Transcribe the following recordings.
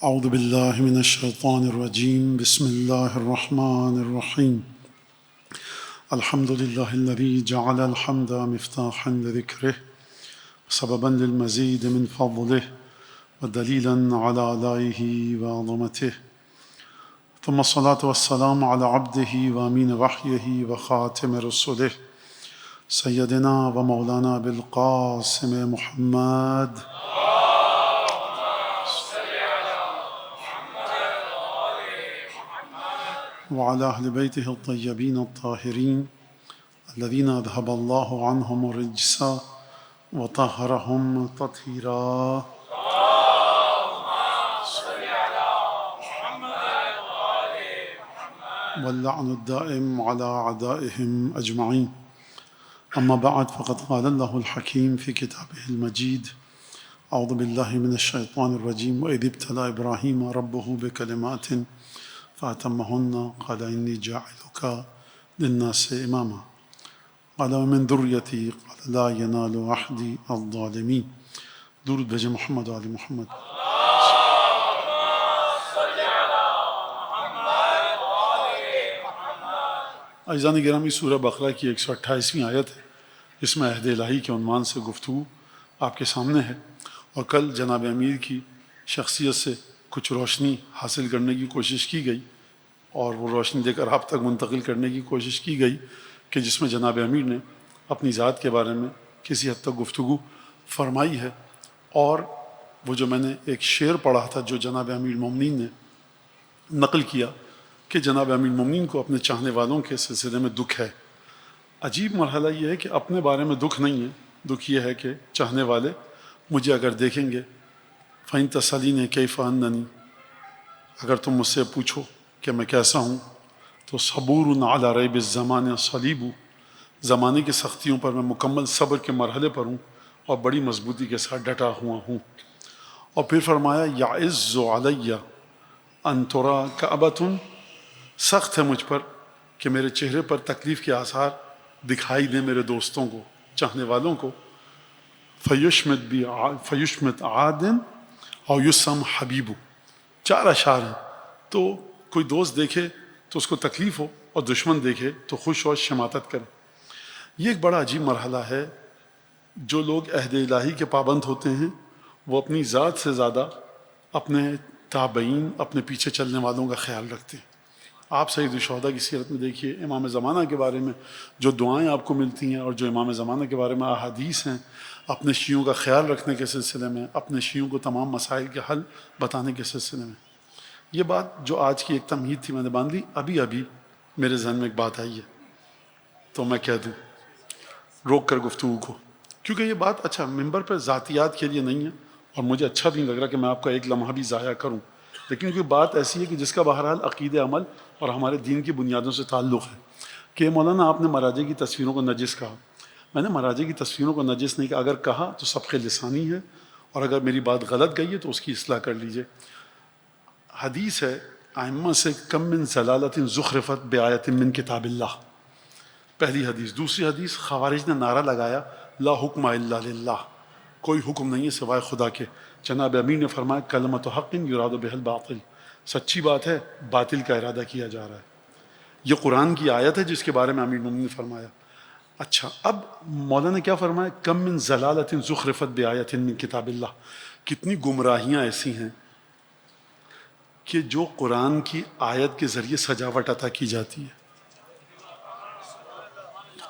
اعوذ باللہ من الشیطان الرجیم بسم اللہ الرحمن الرحیم الحمد للہ الذی جعل الحمد مفتاحا لذکرہ سببا للمزید من فضلہ ودلیلا علی آلائہ وعظمتہ ثم الصلاة والسلام علی عبدہ وامین وحیہ وخاتم رسلہ سیدنا و مولانا بالقاسم محمد وعلى أهل بيته الطيبين الطاهرين الذين أذهب الله عنهم الرجس وطهرهم تطهيرا واللعن الدائم على أعدائهم أجمعين أما بعد فقد قال الله الحكيم في كتابه المجيد أعوذ بالله من الشيطان الرجيم وإذ ابتلى إبراهيم ربه بكلمات فأتمهن قال إني جاعلك للناس إماما قال ومن ذريتي قال لا ينال عهدي الظالمين. درود بھیجے محمد و آل محمد. عزیزان گرامی، سورہ بقرہ کی 128ویں آیت ہے، جس میں عہد الہی کے عنوان سے گفتگو آپ کے سامنے ہے، اور کل جناب امیر کی شخصیت سے کچھ روشنی حاصل کرنے کی کوشش کی گئی، اور وہ روشنی دے کر آپ تک منتقل کرنے کی کوشش کی گئی کہ جس میں جناب امیر نے اپنی ذات کے بارے میں کسی حد تک گفتگو فرمائی ہے. اور وہ جو میں نے ایک شعر پڑھا تھا جو جناب امیر المومنین نے نقل کیا کہ جناب امیر المومنین کو اپنے چاہنے والوں کے سلسلے میں دکھ ہے. عجیب مرحلہ یہ ہے کہ اپنے بارے میں دکھ نہیں ہے، دکھ یہ ہے کہ چاہنے والے مجھے اگر دیکھیں گے فَإِن تَسْأَلِينِ كَيْفَ أَنَّنِي، اگر تم مجھ سے پوچھو کہ میں کیسا ہوں، تو صبور علی ریب الزمان صلیب، زمانے کی سختیوں پر میں مکمل صبر کے مرحلے پر ہوں اور بڑی مضبوطی کے ساتھ ڈٹا ہوا ہوں. اور پھر فرمایا یعز علی ان ترا کعبۃ، سخت ہے مجھ پر کہ میرے چہرے پر تکلیف کے آثار دکھائی دیں میرے دوستوں کو، چاہنے والوں کو. فیشمت عاد او یسم حبیب، 4 اشعار ہیں. تو کوئی دوست دیکھے تو اس کو تکلیف ہو، اور دشمن دیکھے تو خوش ہو، شماتت کرے. یہ ایک بڑا عجیب مرحلہ ہے. جو لوگ عہد الہی کے پابند ہوتے ہیں وہ اپنی ذات سے زیادہ اپنے تابعین، اپنے پیچھے چلنے والوں کا خیال رکھتے ہیں. آپ سید الشہداء کی سیرت میں دیکھیے، امام زمانہ کے بارے میں جو دعائیں آپ کو ملتی ہیں، اور جو امام زمانہ کے بارے میں احادیث ہیں اپنے شیعوں کا خیال رکھنے کے سلسلے میں، اپنے شیعوں کو تمام مسائل کے حل بتانے کے سلسلے میں. یہ بات جو آج کی ایک تمہید تھی میں نے باندھ لی، ابھی میرے ذہن میں ایک بات آئی ہے تو میں کہہ دوں روک کر گفتگو کو، کیونکہ یہ بات اچھا ممبر پر ذاتیات کے لیے نہیں ہے، اور مجھے اچھا بھی نہیں لگ رہا کہ میں آپ کا ایک لمحہ بھی ضائع کروں، لیکن کوئی بات ایسی ہے کہ جس کا بہرحال عقید عمل اور ہمارے دین کی بنیادوں سے تعلق ہے. کہ مولانا آپ نے مراجع کی تصویروں کو نجس کہا. میں نے مراجع کی تصویروں کو نجس نہیں کہا، اگر کہا تو سبق لسانی ہے، اور اگر میری بات غلط گئی ہے تو اس کی اصلاح کر لیجئے. حدیث ہے ائمہ سے کم من زلالت زخرفت بآیت من کتاب اللہ، پہلی حدیث. دوسری حدیث، خوارج نے نعرہ لگایا لا حکم الا للہ، کوئی حکم نہیں ہے سوائے خدا کے. جناب امیر نے فرمایا کلمۃ حق یراد بہ الباطل، سچی بات ہے، باطل کا ارادہ کیا جا رہا ہے. یہ قرآن کی آیت ہے جس کے بارے میں امیر المومنین نے فرمایا. اچھا، اب مولانا نے کیا فرمایا؟ کم من زلالت زخرفت بآیت من کتاب اللہ، کتنی گمراہیاں ایسی ہیں کہ جو قرآن کی آیت کے ذریعے سجاوٹ عطا کی جاتی ہے.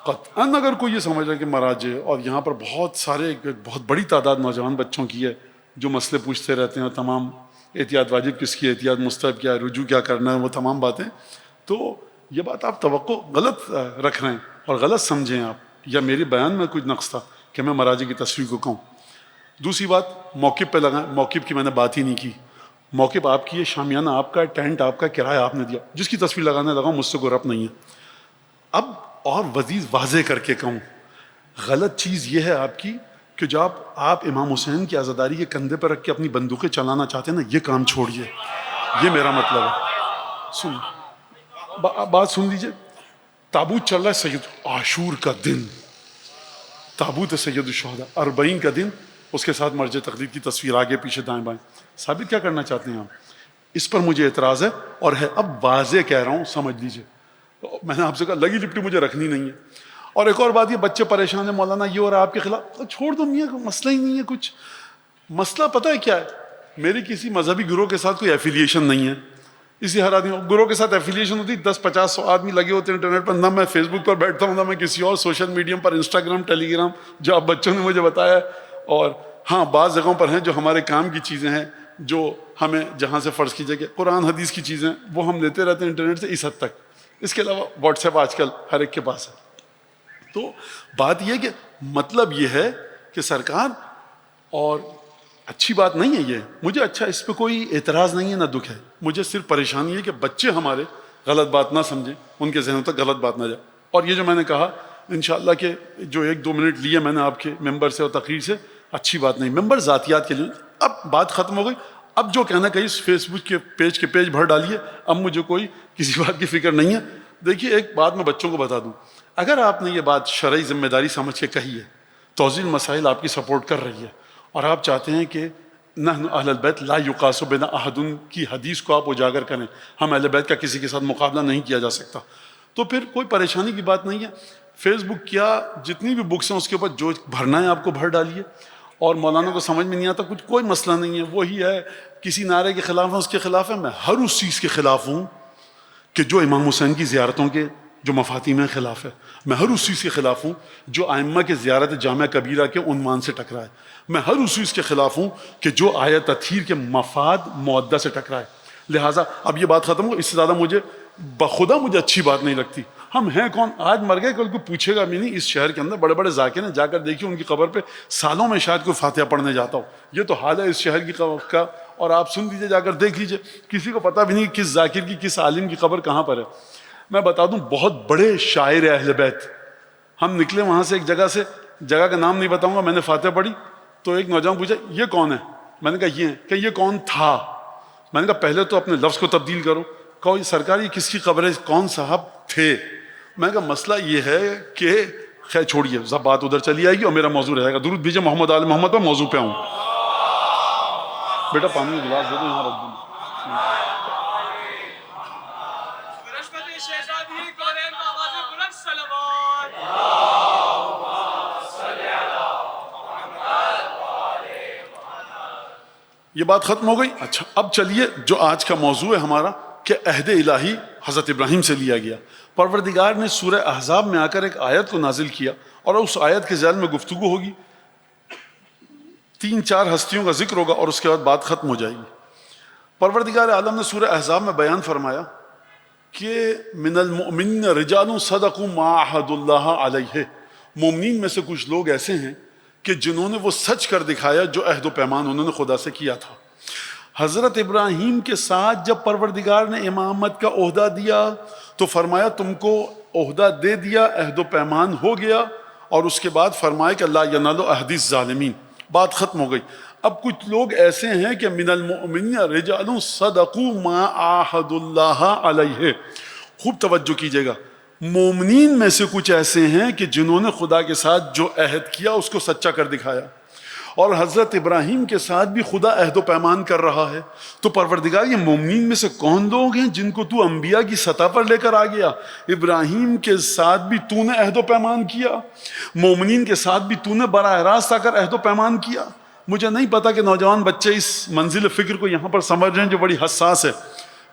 قطعاً اگر کوئی یہ سمجھ رہا ہے کہ مراجع اور یہاں پر بہت بڑی تعداد نوجوان بچوں کی ہے جو مسئلے پوچھتے رہتے ہیں، تمام احتیاط واجب کس کی، احتیاط مستحب کیا ہے، رجوع کیا کرنا ہے، وہ تمام باتیں، تو یہ بات آپ توقع غلط رکھ رہے ہیں اور غلط سمجھیں آپ، یا میرے بیان میں کچھ نقص تھا کہ میں مراجع کی تصویر کو کہوں. دوسری بات، موقف پہ لگائیں، موقف کی میں نے بات ہی نہیں کی. موقف آپ کی ہے، شامیانہ آپ کا ہے، ٹینٹ آپ کا، کرایہ آپ نے دیا، جس کی تصویر لگانے لگاؤں مجھ سے کوئی ربط نہیں ہے. اب اور وزید واضح کر کے کہوں، غلط چیز یہ ہے آپ کی کہ جو آپ امام حسین کی عزاداری کے کندھے پر رکھ کے اپنی بندوقیں چلانا چاہتے ہیں نا، یہ کام چھوڑیے. یہ میرا مطلب ہے. بات سن لیجئے. تابوت چل رہا ہے سید عاشور کا دن، تابوت سید الشہداء 40 کا دن، اس کے ساتھ مرج تقلید کی تصویر آگے پیچھے دائیں بائیں. ثابت کیا کرنا چاہتے ہیں آپ؟ اس پر مجھے اعتراض ہے اور ہے اب واضح کہہ رہا ہوں, سمجھ لیجئے. میں نے آپ سے کہا لگی لپٹی مجھے رکھنی نہیں ہے. اور ایک اور بات, یہ بچے پریشان ہیں مولانا یہ اور آپ کے خلاف, چھوڑ دو میاں, مسئلہ ہی نہیں ہے کچھ. مسئلہ پتہ ہے کیا ہے؟ میری کسی مذہبی گروہ کے ساتھ کوئی ایفیلیشن نہیں ہے. اسی ہر آدمی گروہ کے ساتھ ایفیلیشن ہوتی, 10 50 100 آدمی لگے ہوتے ہیں انٹرنیٹ پر. نہ میں فیس بک پر بیٹھتا ہوں, نہ میں کسی اور سوشل میڈیم پر, انسٹاگرام ٹیلی گرام جو آپ بچوں نے مجھے بتایا. اور ہاں بعض جگہوں پر ہیں جو ہمارے کام کی چیزیں ہیں, جو ہمیں جہاں سے فرض کیجئے کہ قرآن حدیث کی چیزیں وہ ہم لیتے رہتے ہیں انٹرنیٹ سے, اس حد تک. اس کے علاوہ واٹس ایپ آج کل ہر ایک کے پاس ہے. تو بات یہ کہ مطلب یہ ہے کہ سرکار, اور اچھی بات نہیں ہے یہ, مجھے اچھا اس پہ کوئی اعتراض نہیں ہے نہ دکھ ہے. مجھے صرف پریشانی ہے کہ بچے ہمارے غلط بات نہ سمجھیں, ان کے ذہنوں تک غلط بات نہ جائے. اور یہ جو میں نے کہا انشاءاللہ کہ جو 1-2 منٹ لیے میں نے آپ کے ممبر سے اور تقریر سے, اچھی بات نہیں. ممبر ذاتیات کے لیے, اب بات ختم ہو گئی. اب جو کہنا کہیں فیس بک کے پیج بھر ڈالیے, اب مجھے کوئی کسی بات کی فکر نہیں ہے. دیکھیے ایک بات میں بچوں کو بتا دوں, اگر آپ نے یہ بات شرعی ذمہ داری سمجھ کے کہی ہے, توضیح المسائل آپ کی سپورٹ کر رہی ہے, اور آپ چاہتے ہیں کہ نحن اہل البیت لا یقاس بنا احد کی حدیث کو آپ اجاگر کریں, ہم اہل بیت کا کسی کے ساتھ مقابلہ نہیں کیا جا سکتا, تو پھر کوئی پریشانی کی بات نہیں ہے. فیس بک کیا جتنی بھی بکس ہیں اس کے اوپر جو بھرنا ہے آپ کو بھر ڈالیے. اور مولانا کو سمجھ میں نہیں آتا کچھ, کوئی مسئلہ نہیں ہے. وہی ہے, کسی نعرے کے خلاف ہے اس کے خلاف ہے. میں ہر اس چیز کے خلاف ہوں کہ جو امام حسین کی زیارتوں کے جو مفاہیم ہیں خلاف ہے. میں ہر اس چیز کے خلاف ہوں جو ائمہ کے زیارت جامع کبیرہ کے عنوان سے ٹکرائے. میں ہر اس چیز کے خلاف ہوں کہ جو آیت تطہیر کے مفاد مودہ سے ٹکرائے. لہٰذا اب یہ بات ختم ہو, اس سے زیادہ مجھے بخدا مجھے اچھی بات نہیں لگتی. ہم ہیں کون, آج مر گئے کل کو پوچھے گا بھی نہیں. اس شہر کے اندر بڑے بڑے ذاکر ہیں, جا کر دیکھیے ان کی قبر پہ سالوں میں شاید کوئی فاتحہ پڑھنے جاتا ہو. یہ تو حال ہے اس شہر کی قبر کا, اور آپ سن لیجیے, جا کر دیکھ لیجیے. کسی کو پتہ بھی نہیں کس ذاکر کی کس عالم کی قبر کہاں پر ہے. میں بتا دوں بہت بڑے شاعر اہل بیت, ہم نکلے وہاں سے ایک جگہ سے, جگہ کا نام نہیں بتاؤں گا, میں نے فاتحہ پڑھی تو ایک نوجوان پوچھا یہ کون ہے, میں نے کہا یہ ہے. کہ یہ کون تھا؟ میں نے کہا پہلے تو اپنے لفظ کو تبدیل کرو. کہو یہ سرکار یہ کس کی قبر ہے, کون صاحب تھے؟ میں نے کہا مسئلہ یہ ہے کہ خیر چھوڑیے, سب بات ادھر چلی آئے گی اور میرا موضوع رہے گا. درود بھیجے محمد آل محمد پر, موضوع پہ آؤں. بیٹا پانی کا گلاس دے دو, یہاں رکھ دو. یہ بات ختم ہو گئی. اچھا اب چلیے جو آج کا موضوع ہے ہمارا, کہ عہد الہی حضرت ابراہیم سے لیا گیا. پروردگار نے سورہ احزاب میں آ کر ایک آیت کو نازل کیا, اور اس آیت کے ذیل میں گفتگو ہوگی, 3-4 ہستیوں کا ذکر ہوگا, اور اس کے بعد بات ختم ہو جائے گی. پروردگار عالم نے سورہ احزاب میں بیان فرمایا کہ من المؤمنین رجال صدقوا ما عاہدوا اللہ علیہ, مومنین میں سے کچھ لوگ ایسے ہیں کہ جنہوں نے وہ سچ کر دکھایا جو عہد و پیمان انہوں نے خدا سے کیا تھا. حضرت ابراہیم کے ساتھ جب پروردگار نے امامت کا عہدہ دیا تو فرمایا تم کو عہدہ دے دیا, عہد و پیمان ہو گیا, اور اس کے بعد فرمایا کہ لا ینال عہد الظالمین. بات ختم ہو گئی. اب کچھ لوگ ایسے ہیں کہ من المؤمنین رجال صدقوا ما عاہدوا اللہ علیہ. خوب توجہ کیجیے گا, مومنین میں سے کچھ ایسے ہیں کہ جنہوں نے خدا کے ساتھ جو عہد کیا اس کو سچا کر دکھایا, اور حضرت ابراہیم کے ساتھ بھی خدا عہد و پیمان کر رہا ہے. تو پروردگار یہ مومنین میں سے کون لوگ ہیں جن کو تو انبیاء کی سطح پر لے کر آ گیا؟ ابراہیم کے ساتھ بھی تو نے عہد و پیمان کیا, مومنین کے ساتھ بھی تو نے براہ راست آ کر عہد و پیمان کیا. مجھے نہیں پتا کہ نوجوان بچے اس منزل فکر کو یہاں پر سمجھ رہے ہیں جو بڑی حساس ہے.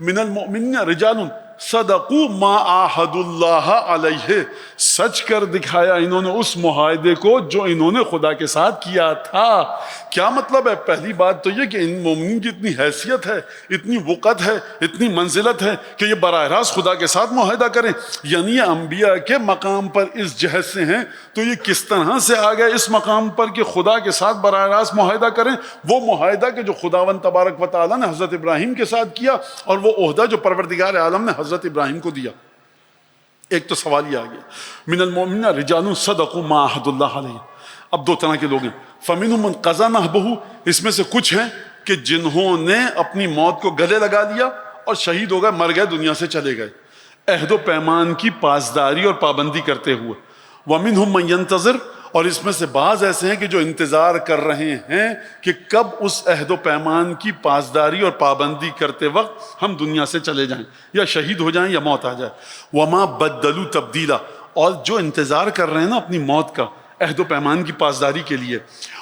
من المؤمنین رجال صدقوا ما عاہدوا اللہ علیہ, سچ کر دکھایا انہوں نے اس معاہدے کو جو انہوں نے خدا کے ساتھ کیا تھا. کیا مطلب ہے؟ پہلی بات تو یہ کہ ان مومنین کی اتنی حیثیت ہے, اتنی وقت ہے, اتنی منزلت ہے کہ یہ براہ راست خدا کے ساتھ معاہدہ کریں. یعنی یہ انبیاء کے مقام پر اس جہت سے ہیں, تو یہ کس طرح سے آ گئے اس مقام پر کہ خدا کے ساتھ براہ راست معاہدہ کریں؟ وہ معاہدہ کہ جو خداوند تبارک و تعالیٰ نے حضرت ابراہیم کے ساتھ کیا, اور وہ عہدہ جو پروردگار عالم نے حضرت ابراہیم کو دیا. ایک تو سوال یہ آ گیا, من المؤمنین رجال صدقوا ما عاہدوا اللہ علیہ. اب 2 طرح کے لوگ ہیں, فمنہم من قضی نحبہ, اس میں سے کچھ ہیں کہ جنہوں نے اپنی موت کو گلے لگا دیا اور شہید ہو گئے, مر گئے, دنیا سے چلے گئے عہد و پیمان کی پاسداری اور پابندی کرتے ہوئے. ومنہم من ینتظر, اور اس میں سے بعض ایسے ہیں کہ جو انتظار کر رہے ہیں کہ کب اس عہد و پیمان کی پاسداری اور پابندی کرتے وقت ہم دنیا سے چلے جائیں یا شہید ہو جائیں یا موت آ جائے. وما بدلوا تبدیلا، اور جو انتظار کر رہے ہیں نا اپنی موت کا عہد و پیمان کی پاسداری کے لیے،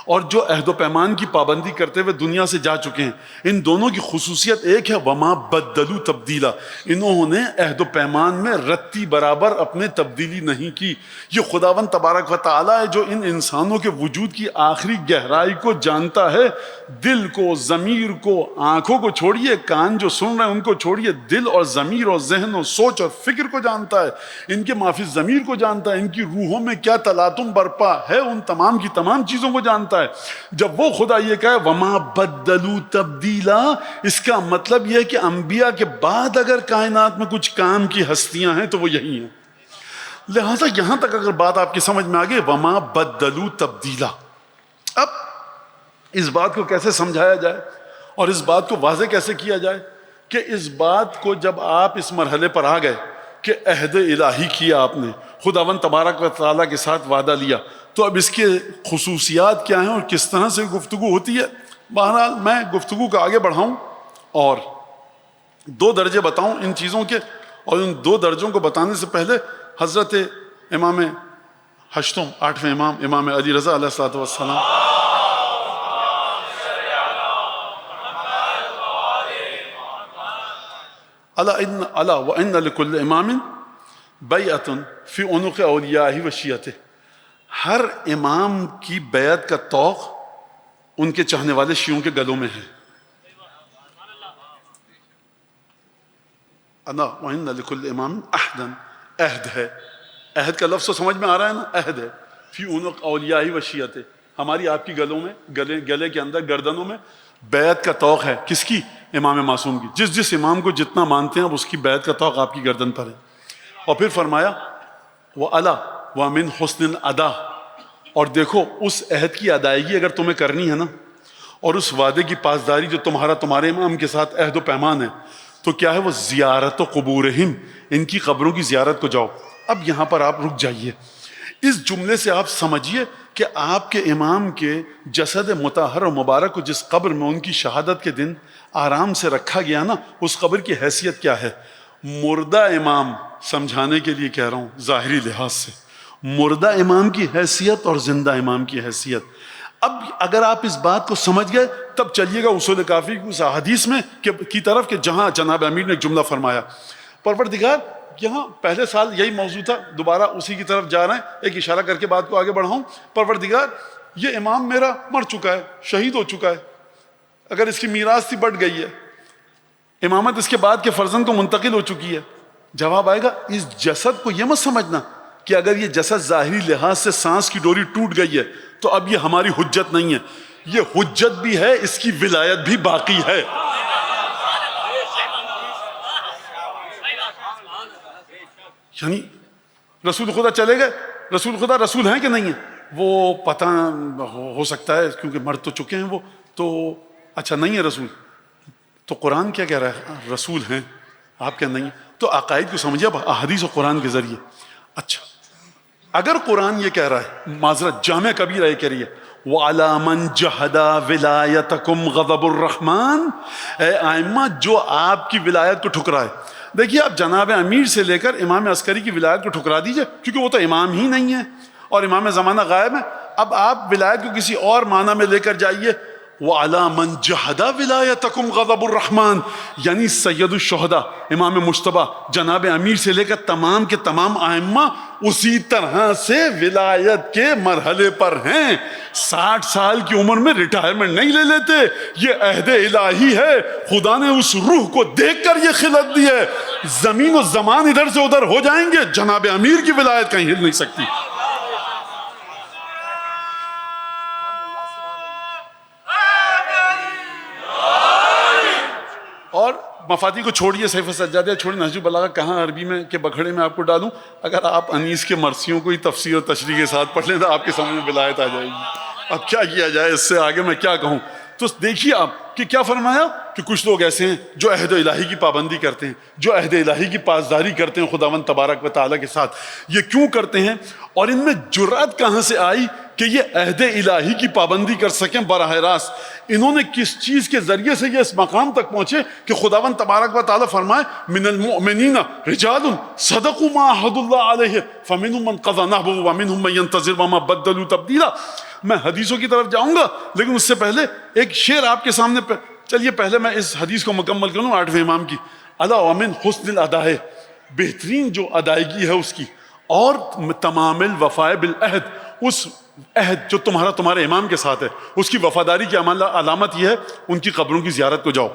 اور جو عہد و پیمان کی پابندی کرتے ہوئے دنیا سے جا چکے ہیں، ان دونوں کی خصوصیت ایک ہے وما بدلوا تبدیلا، انہوں نے عہد و پیمان میں رتی برابر اپنے تبدیلی نہیں کی. یہ خداوند تبارک و تعالیٰ ہے جو ان انسانوں کے وجود کی آخری گہرائی کو جانتا ہے، دل کو، ضمیر کو، آنکھوں کو چھوڑیے، کان جو سن رہے ہیں ان کو چھوڑیے، دل اور ضمیر اور ذہن اور سوچ اور فکر کو جانتا ہے، ان کے معافی ضمیر کو جانتا ہے، ان کی روحوں میں کیا تلاطم برپا ہے ان تمام کی تمام چیزوں کو جانتا ہے. جب وہ خدا یہ کہے وما بدلوا تبدیلا، اس کا مطلب یہ ہے کہ انبیاء کے بعد اگر کائنات میں کچھ کام کی ہستیاں ہیں تو وہ یہی ہیں. لہذا یہاں تک اگر بات آپ کی سمجھ میں آ گئی وما بدلوا تبدیلا. اب اس بات کو کیسے سمجھایا جائے اور اس بات کو واضح کیسے کیا جائے کہ اس بات کو جب آپ اس مرحلے پر آ گئے کہ عہد الہی کیا آپ نے، خداوند تبارک و تعالیٰ کے ساتھ وعدہ لیا، تو اب اس کے خصوصیات کیا ہیں اور کس طرح سے گفتگو ہوتی ہے. بہرحال میں گفتگو کو آگے بڑھاؤں اور 2 درجے بتاؤں ان چیزوں کے، اور ان 2 درجوں کو بتانے سے پہلے حضرت امام ہشتم 8ویں امام امام علی رضا علیہ الصلوۃ والسلام الا وان لكل امام بیعۃ فی عنق اولیائہ و شیعتہ، ہر امام کی بیعت کا طوق ان کے چاہنے والے شیعوں کے گلوں میں ہے. الا وان لكل امام عہدا، عہد ہے، عہد کا لفظ تو سمجھ میں آ رہا ہے نا، عہد ہے. فی عنق اولیائہ و شیعتہ، ہماری آپ کی گلوں میں، گلے کے اندر، گردنوں میں بیعت کا طوق ہے. کس کی؟ امام معصوم کی. جس امام کو جتنا مانتے ہیں اب اس کی بیعت کا طوق آپ کی گردن پر ہے. اور پھر فرمایا وَأَلَا وَمِنْ حُسْنِ الْأَدَا، اور دیکھو اس عہد کی ادائیگی اگر تمہیں کرنی ہے نا، اور اس وعدے کی پاسداری جو تمہارے امام کے ساتھ عہد و پیمان ہے، تو کیا ہے وہ زیارت و قبورہم، ان کی قبروں کی زیارت کو جاؤ. اب یہاں پر آپ رک جائیے. اس جملے سے آپ سمجھیے کہ آپ کے امام کے جسد مطہر و مبارک کو جس قبر میں ان کی شہادت کے دن آرام سے رکھا گیا نا، اس قبر کی حیثیت کیا ہے. مردہ امام سمجھانے کے لیے کہہ رہا ہوں ظاہری لحاظ سے، مردہ امام کی حیثیت اور زندہ امام کی حیثیت. اب اگر آپ اس بات کو سمجھ گئے تب چلیے گا اصول کافی کی اس حدیث میں کی طرف کہ جہاں جناب امیر نے ایک جملہ فرمایا، پروردگار، یہاں پہلے سال یہی موضوع تھا، دوبارہ اسی کی طرف جا رہے ہیں، ایک اشارہ کر کے بات کو آگے بڑھاؤں. پروردگار، یہ امام میرا مر چکا ہے، شہید ہو چکا ہے، اگر اس کی میراث تھی بٹ گئی ہے، امامت اس کے بعد کے فرزند کو منتقل ہو چکی ہے. جواب آئے گا اس جسد کو یہ مت سمجھنا کہ اگر یہ جسد ظاہری لحاظ سے سانس کی ڈوری ٹوٹ گئی ہے تو اب یہ ہماری حجت نہیں ہے. یہ حجت بھی ہے، اس کی ولایت بھی باقی ہے. یعنی رسول خدا چلے گئے، رسول خدا رسول ہیں کہ نہیں ہیں وہ پتہ ہو سکتا ہے کیونکہ مر تو چکے ہیں وہ، تو اچھا نہیں ہے رسول. تو قرآن کیا کہہ رہا ہے؟ رسول ہیں، آپ کیا نہیں ہیں. تو عقائد کو سمجھے اب احادیث و قرآن کے ذریعے. اچھا اگر قرآن یہ کہہ رہا ہے، معذرت جامع کبیرہ یہ کہہ رہی ہے وَعَلَىٰ مَنْ جَحَدَ وِلَایَتَكُمْ غَضَبُ الرَّحْمَنِ، اے آئمہ جو آپ کی ولایت کو ٹھکرائے. دیکھیے آپ جناب امیر سے لے کر امام عسکری کی ولایت کو ٹھکرا دیجئے کیونکہ وہ تو امام ہی نہیں ہے اور امام زمانہ غائب ہے. اب آپ ولایت کو کسی اور معنی میں لے کر جائیے، وَعَلَىٰ مَنْ جَحَدَ وِلَایَتَكُمْ غَضَبُ الرَّحْمَنِ، یعنی سید الشہداء امام مجتبیٰ جناب امیر سے لے کر تمام کے تمام ائمہ اسی طرح سے ولایت کے مرحلے پر ہیں. 60 سال کی عمر میں ریٹائرمنٹ نہیں لے لیتے، یہ عہد الہی ہے. خدا نے اس روح کو دیکھ کر یہ خلت دی ہے. زمین و زمان ادھر سے ادھر ہو جائیں گے، جناب امیر کی ولایت کہیں ہل نہیں سکتی. اور مفادی کو چھوڑیے، سیف سجادہ چھوڑیے، نہج البلاغہ کہاں عربی میں کے بکھڑے میں آپ کو ڈالوں. اگر آپ انیس کے مرثیوں کو ہی تفسیر و تشریح کے ساتھ پڑھ لیں تو آپ کے سامنے ولایت آ جائے گی. اب کیا کیا جائے، اس سے آگے میں کیا کہوں. تو دیکھیے آپ کہ کیا فرمایا کہ کچھ لوگ ایسے ہیں جو عہد الہی کی پابندی کرتے ہیں، جو عہد الہی کی پاسداری کرتے ہیں خداوند تبارک و تعالیٰ کے ساتھ. یہ کیوں کرتے ہیں اور ان میں جرأت کہاں سے آئی کہ یہ عہد الہی کی پابندی کر سکیں براہ راست؟ انہوں نے کس چیز کے ذریعے سے یہ اس مقام تک پہنچے کہ خداوند تبارک و تعالیٰ فرمائے من المؤمنین رجال صدقوا ما عاهدوا الله علیہ فمنهم من قضى نحبه ومنهم من ينتظر وما بدلوا تبدیلا. میں حدیثوں کی طرف جاؤں گا لیکن اس سے پہلے ایک شعر آپ کے سامنے چلیے پہلے میں اس حدیث کو مکمل کروں 8ویں امام کی. الا ومن حسن الاداء، بہترین جو ادائیگی ہے اس کی، اور تمام الوفاء بالعہد، اس عہد جو تمہارے امام کے ساتھ ہے اس کی وفاداری کی علامت یہ ہے ان کی قبروں کی زیارت کو جاؤ.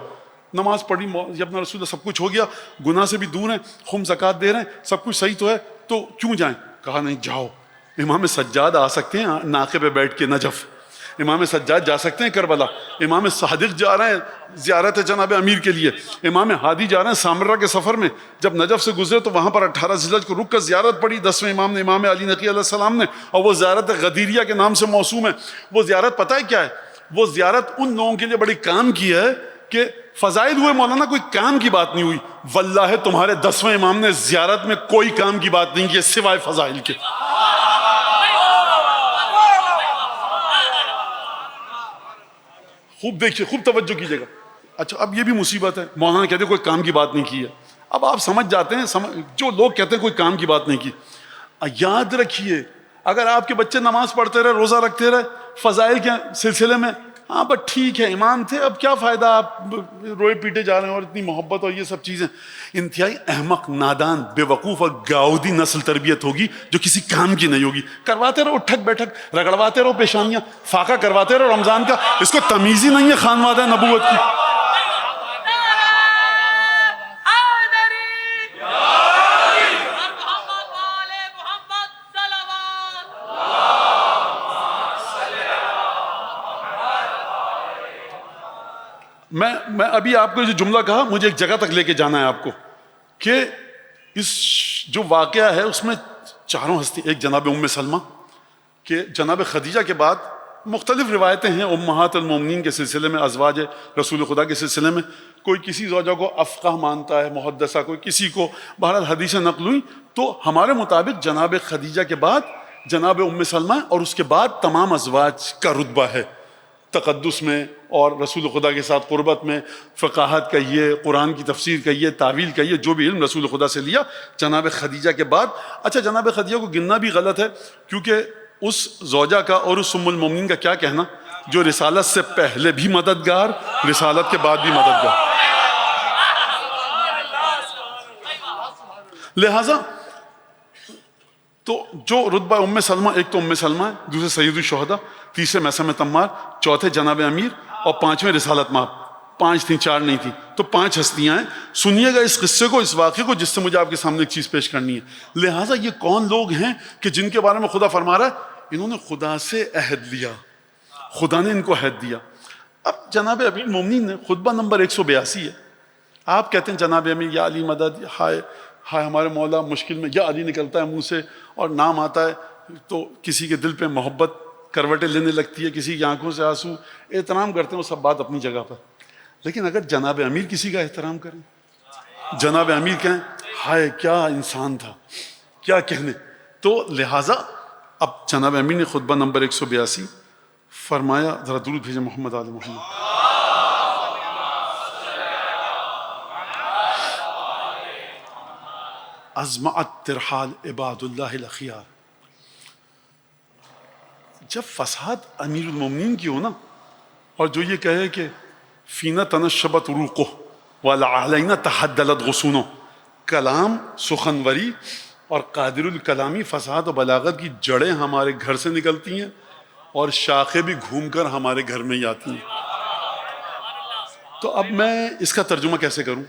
نماز پڑھی، اپنا رسول سب کچھ ہو گیا، گناہ سے بھی دور ہیں، خم زکوٰۃ دے رہے ہیں، سب کچھ صحیح تو ہے، تو کیوں جائیں؟ کہا نہیں جاؤ. امام سجاد آ سکتے ہیں ناقے پہ بیٹھ کے نجف، امام سجاد جا سکتے ہیں کربلا، امام صادق جا رہے ہیں زیارت جناب امیر کے لیے، امام ہادی جا رہے ہیں سامرہ کے سفر میں، جب نجف سے گزرے تو وہاں پر 18 ذی الحجہ کو رک کر زیارت پڑھی 10ویں امام نے، امام علی نقی علیہ السلام نے، اور وہ زیارت غدیریہ کے نام سے موسوم ہے. وہ زیارت پتہ ہے کیا ہے؟ وہ زیارت ان لوگوں کے لیے بڑی کام کی ہے کہ فضائل ہوئے مولانا، کوئی کام کی بات نہیں ہوئی. واللہ تمہارے 10ویں امام نے زیارت میں کوئی کام کی بات نہیں کی سوائے فضائل کے. خوب دیکھیے، خوب توجہ کیجیے گا. اچھا اب یہ بھی مصیبت ہے، مولانا کہتے ہیں کوئی کام کی بات نہیں کی ہے. اب آپ سمجھ جاتے ہیں، جو لوگ کہتے ہیں کوئی کام کی بات نہیں کی، یاد رکھیے اگر آپ کے بچے نماز پڑھتے رہے، روزہ رکھتے رہے، فضائل کے سلسلے میں ہاں بس ٹھیک ہے امام تھے، اب کیا فائدہ آپ روئے پیٹے جا رہے ہیں اور اتنی محبت اور یہ سب چیزیں. انتہائی احمق، نادان، بے وقوف اور گاؤدی نسل تربیت ہوگی جو کسی کام کی نہیں ہوگی. کرواتے رہو اٹھک بیٹھک، رگڑواتے رہو پیشانیاں، فاقہ کرواتے رہو رمضان کا، اس کو تمیز ہی نہیں ہے خانوادہ نبوت کی. میں ابھی آپ کو جو جملہ کہا مجھے ایک جگہ تک لے کے جانا ہے آپ کو کہ اس جو واقعہ ہے اس میں چاروں ہستی، ایک جناب ام سلمہ کہ جناب خدیجہ کے بعد مختلف روایتیں ہیں امہات المومنین کے سلسلے میں، ازواج رسول خدا کے سلسلے میں، کوئی کسی زوجہ کو افقہ مانتا ہے محدثہ، کوئی کسی کو، بہرحال حدیثیں نقل ہوئی. تو ہمارے مطابق جناب خدیجہ کے بعد جناب ام سلمہ اور اس کے بعد تمام ازواج کا رتبہ ہے تقدس میں اور رسول خدا کے ساتھ قربت میں، فقاہت کہیے، قرآن کی تفسیر کہیے، تعویل کہیے، جو بھی علم رسول خدا سے لیا جناب خدیجہ کے بعد. اچھا جناب خدیجہ کو گننا بھی غلط ہے کیونکہ اس زوجہ کا اور اس ام المومنین کا کیا کہنا جو رسالت سے پہلے بھی مددگار، رسالت کے بعد بھی مددگار. لہذا تو جو رتبہ ام سلمہ، ایک تو ام سلمہ ہے، دوسرے سید الشہداء، تیسرے میثم تمار، چوتھے جناب امیر اور پانچویں رسالت مآب. 5 تھیں، 4 نہیں تھیں، تو 5 ہستیاں ہیں. سنیے گا اس قصے کو، اس واقعے کو، جس سے مجھے آپ کے سامنے ایک چیز پیش کرنی ہے. لہٰذا یہ کون لوگ ہیں کہ جن کے بارے میں خدا فرما رہا ہے انہوں نے خدا سے عہد لیا، خدا نے ان کو عہد دیا. اب جناب امیر المومنین نے خطبہ نمبر 182 ہے. آپ کہتے ہیں جناب امیر یا علی مدد، ہائے ہائے ہمارے مولا مشکل میں، یا علی نکلتا ہے منہ سے اور نام آتا ہے تو کسی کے دل پہ محبت کروٹیں لینے لگتی ہے، کسی کی آنکھوں سے آنسو. احترام کرتے ہیں وہ سب بات اپنی جگہ پر، لیکن اگر جناب امیر کسی کا احترام کریں، جناب امیر کہیں ہائے کیا انسان تھا، کیا کہنے. تو لہٰذا اب جناب امیر نے خطبہ نمبر 182 فرمایا، ذرا درود بھیجیں محمد آل محمد. ازمعت ترحال عباد اللہ الاخیار. جب فساد امیر المومنین کی ہو نا، اور جو یہ کہے کہ فینا تنشبت روقہ وعلینا تحدلت غصونہ، کلام، سخنوری اور قادر الکلامی، فساد و بلاغت کی جڑیں ہمارے گھر سے نکلتی ہیں اور شاخیں بھی گھوم کر ہمارے گھر میں ہی آتی ہیں. تو اب میں اس کا ترجمہ کیسے کروں؟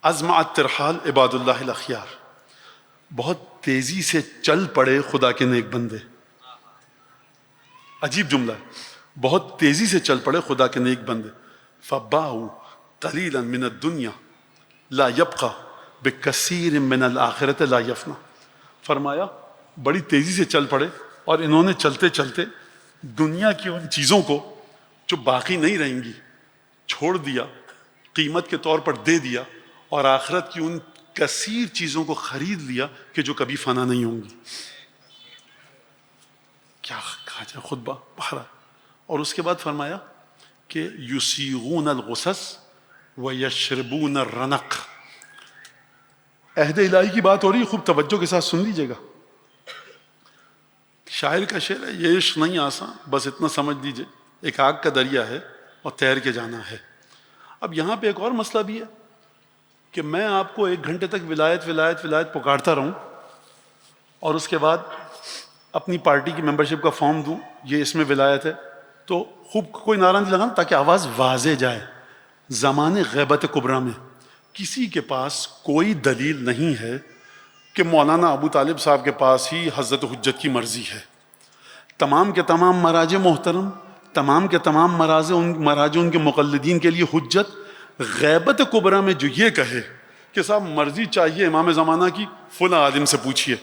ازمعت ترحال عباد اللہ الاخیار، بہت تیزی سے چل پڑے خدا کے نیک بندے. عجیب جملہ ہے، بہت تیزی سے چل پڑے خدا کے نیک بندے. فباؤ قلیلا من الدنیا لا یبقى بکثیر من الآخرت لا یفنا. فرمایا بڑی تیزی سے چل پڑے اور انہوں نے چلتے چلتے دنیا کی ان چیزوں کو جو باقی نہیں رہیں گی چھوڑ دیا, قیمت کے طور پر دے دیا, اور آخرت کی ان کثیر چیزوں کو خرید لیا کہ جو کبھی فنا نہیں ہوں گی. کیا کہا جائے خطبہ بہرحال. اور اس کے بعد فرمایا کہ یسیغون الغصص ویشربون الرنق. عہد الہی کی بات ہو رہی ہے, خوب توجہ کے ساتھ سن لیجیے گا. شاعر کا شعر ہے, یہ عشق نہیں آسان, بس اتنا سمجھ لیجیے ایک آگ کا دریا ہے اور تیر کے جانا ہے. اب یہاں پہ ایک اور مسئلہ بھی ہے کہ میں آپ کو 1 گھنٹے تک ولایت ولایت ولایت پکارتا رہوں اور اس کے بعد اپنی پارٹی کی ممبرشپ کا فارم دوں, یہ اس میں ولایت ہے, تو خوب کوئی نعرہ نہیں لگانا تاکہ آواز واضح جائے. زمانے غیبت کبریٰ میں کسی کے پاس کوئی دلیل نہیں ہے کہ مولانا ابو طالب صاحب کے پاس ہی حضرت حجت کی مرضی ہے. تمام کے تمام مراجع محترم, تمام کے تمام مراجع ان کے مقلدین کے لیے حجت. غیبت کبریٰ میں جو یہ کہے کہ صاحب مرضی چاہیے امام زمانہ کی, فلاں عالم سے پوچھیے,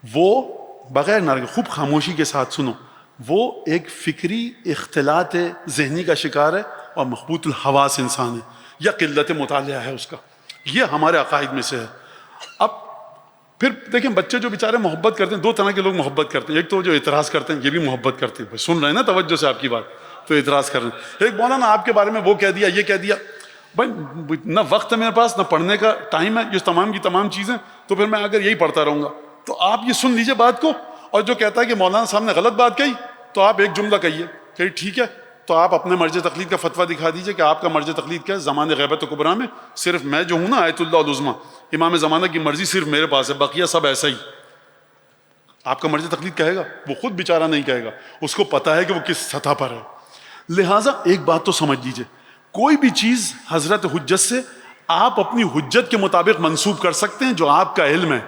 وہ بغیر نعرے, خوب خاموشی کے ساتھ سنو, وہ ایک فکری اختلاط ذہنی کا شکار ہے اور مخبوط الحواس انسان ہے, یا قلت مطالعہ ہے اس کا. یہ ہمارے عقائد میں سے ہے. اب پھر دیکھیں بچے جو بیچارے محبت کرتے ہیں, 2 طرح کے لوگ محبت کرتے ہیں. ایک تو جو اعتراض کرتے ہیں, یہ بھی محبت کرتے ہیں, سن رہے ہیں نا توجہ سے آپ کی بات, تو اعتراض کر رہے ہیں. ایک مولانا آپ کے بارے میں وہ کہہ دیا, یہ کہہ دیا. بھائی نہ وقت ہے میرے پاس, نہ پڑھنے کا ٹائم ہے, یہ تمام کی تمام چیزیں, تو پھر میں اگر یہی پڑھتا رہوں گا. تو آپ یہ سن لیجئے بات کو, اور جو کہتا ہے کہ مولانا صاحب نے غلط بات کہی, تو آپ ایک جملہ کہیے کہ ٹھیک ہے, تو آپ اپنے مرج تقلید کا فتویٰ دکھا دیجئے کہ آپ کا مرج تقلید کیا ہے. زمانے غیبت کبریٰ میں صرف میں جو ہوں نا آیت اللہ العظمیٰ, امام زمانہ کی مرضی صرف میرے پاس ہے, بقیہ سب ایسا ہی. آپ کا مرج تقلید کہے گا, وہ خود بیچارہ نہیں کہے گا, اس کو پتا ہے کہ وہ کس سطح پر ہے. لہٰذا ایک بات تو سمجھ لیجئے, کوئی بھی چیز حضرت حجت سے آپ اپنی حجت کے مطابق منسوب کر سکتے ہیں جو آپ کا علم ہے.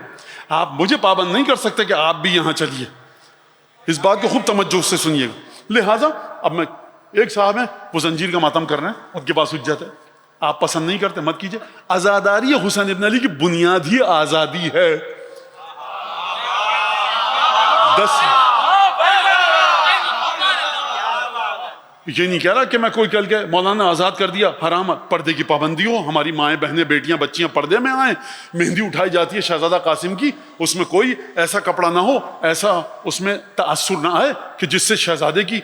آپ مجھے پابند نہیں کر سکتے کہ آپ بھی یہاں چلیے. اس بات کو خوب توجہ سے سنیے گا. لہٰذا اب میں, ایک صاحب ہیں وہ زنجیر کا ماتم کر رہے ہیں, ان کے پاس حجت ہے, آپ پسند نہیں کرتے مت کیجئے. آزاداری حسین ابن علی کی بنیاد ہی آزادی ہے. 10 یہ نہیں کہہ رہا کہ میں کوئی کل کے مولانا آزاد کر دیا, حرام, پردے کی پابندی ہو, ہماری مائیں بہنیں بیٹیاں بچیاں پردے میں آئیں, مہندی اٹھائی جاتی ہے شہزادہ قاسم کی, اس میں کوئی ایسا کپڑا نہ ہو, ایسا اس میں تاثر نہ آئے کہ جس سے شہزادے کی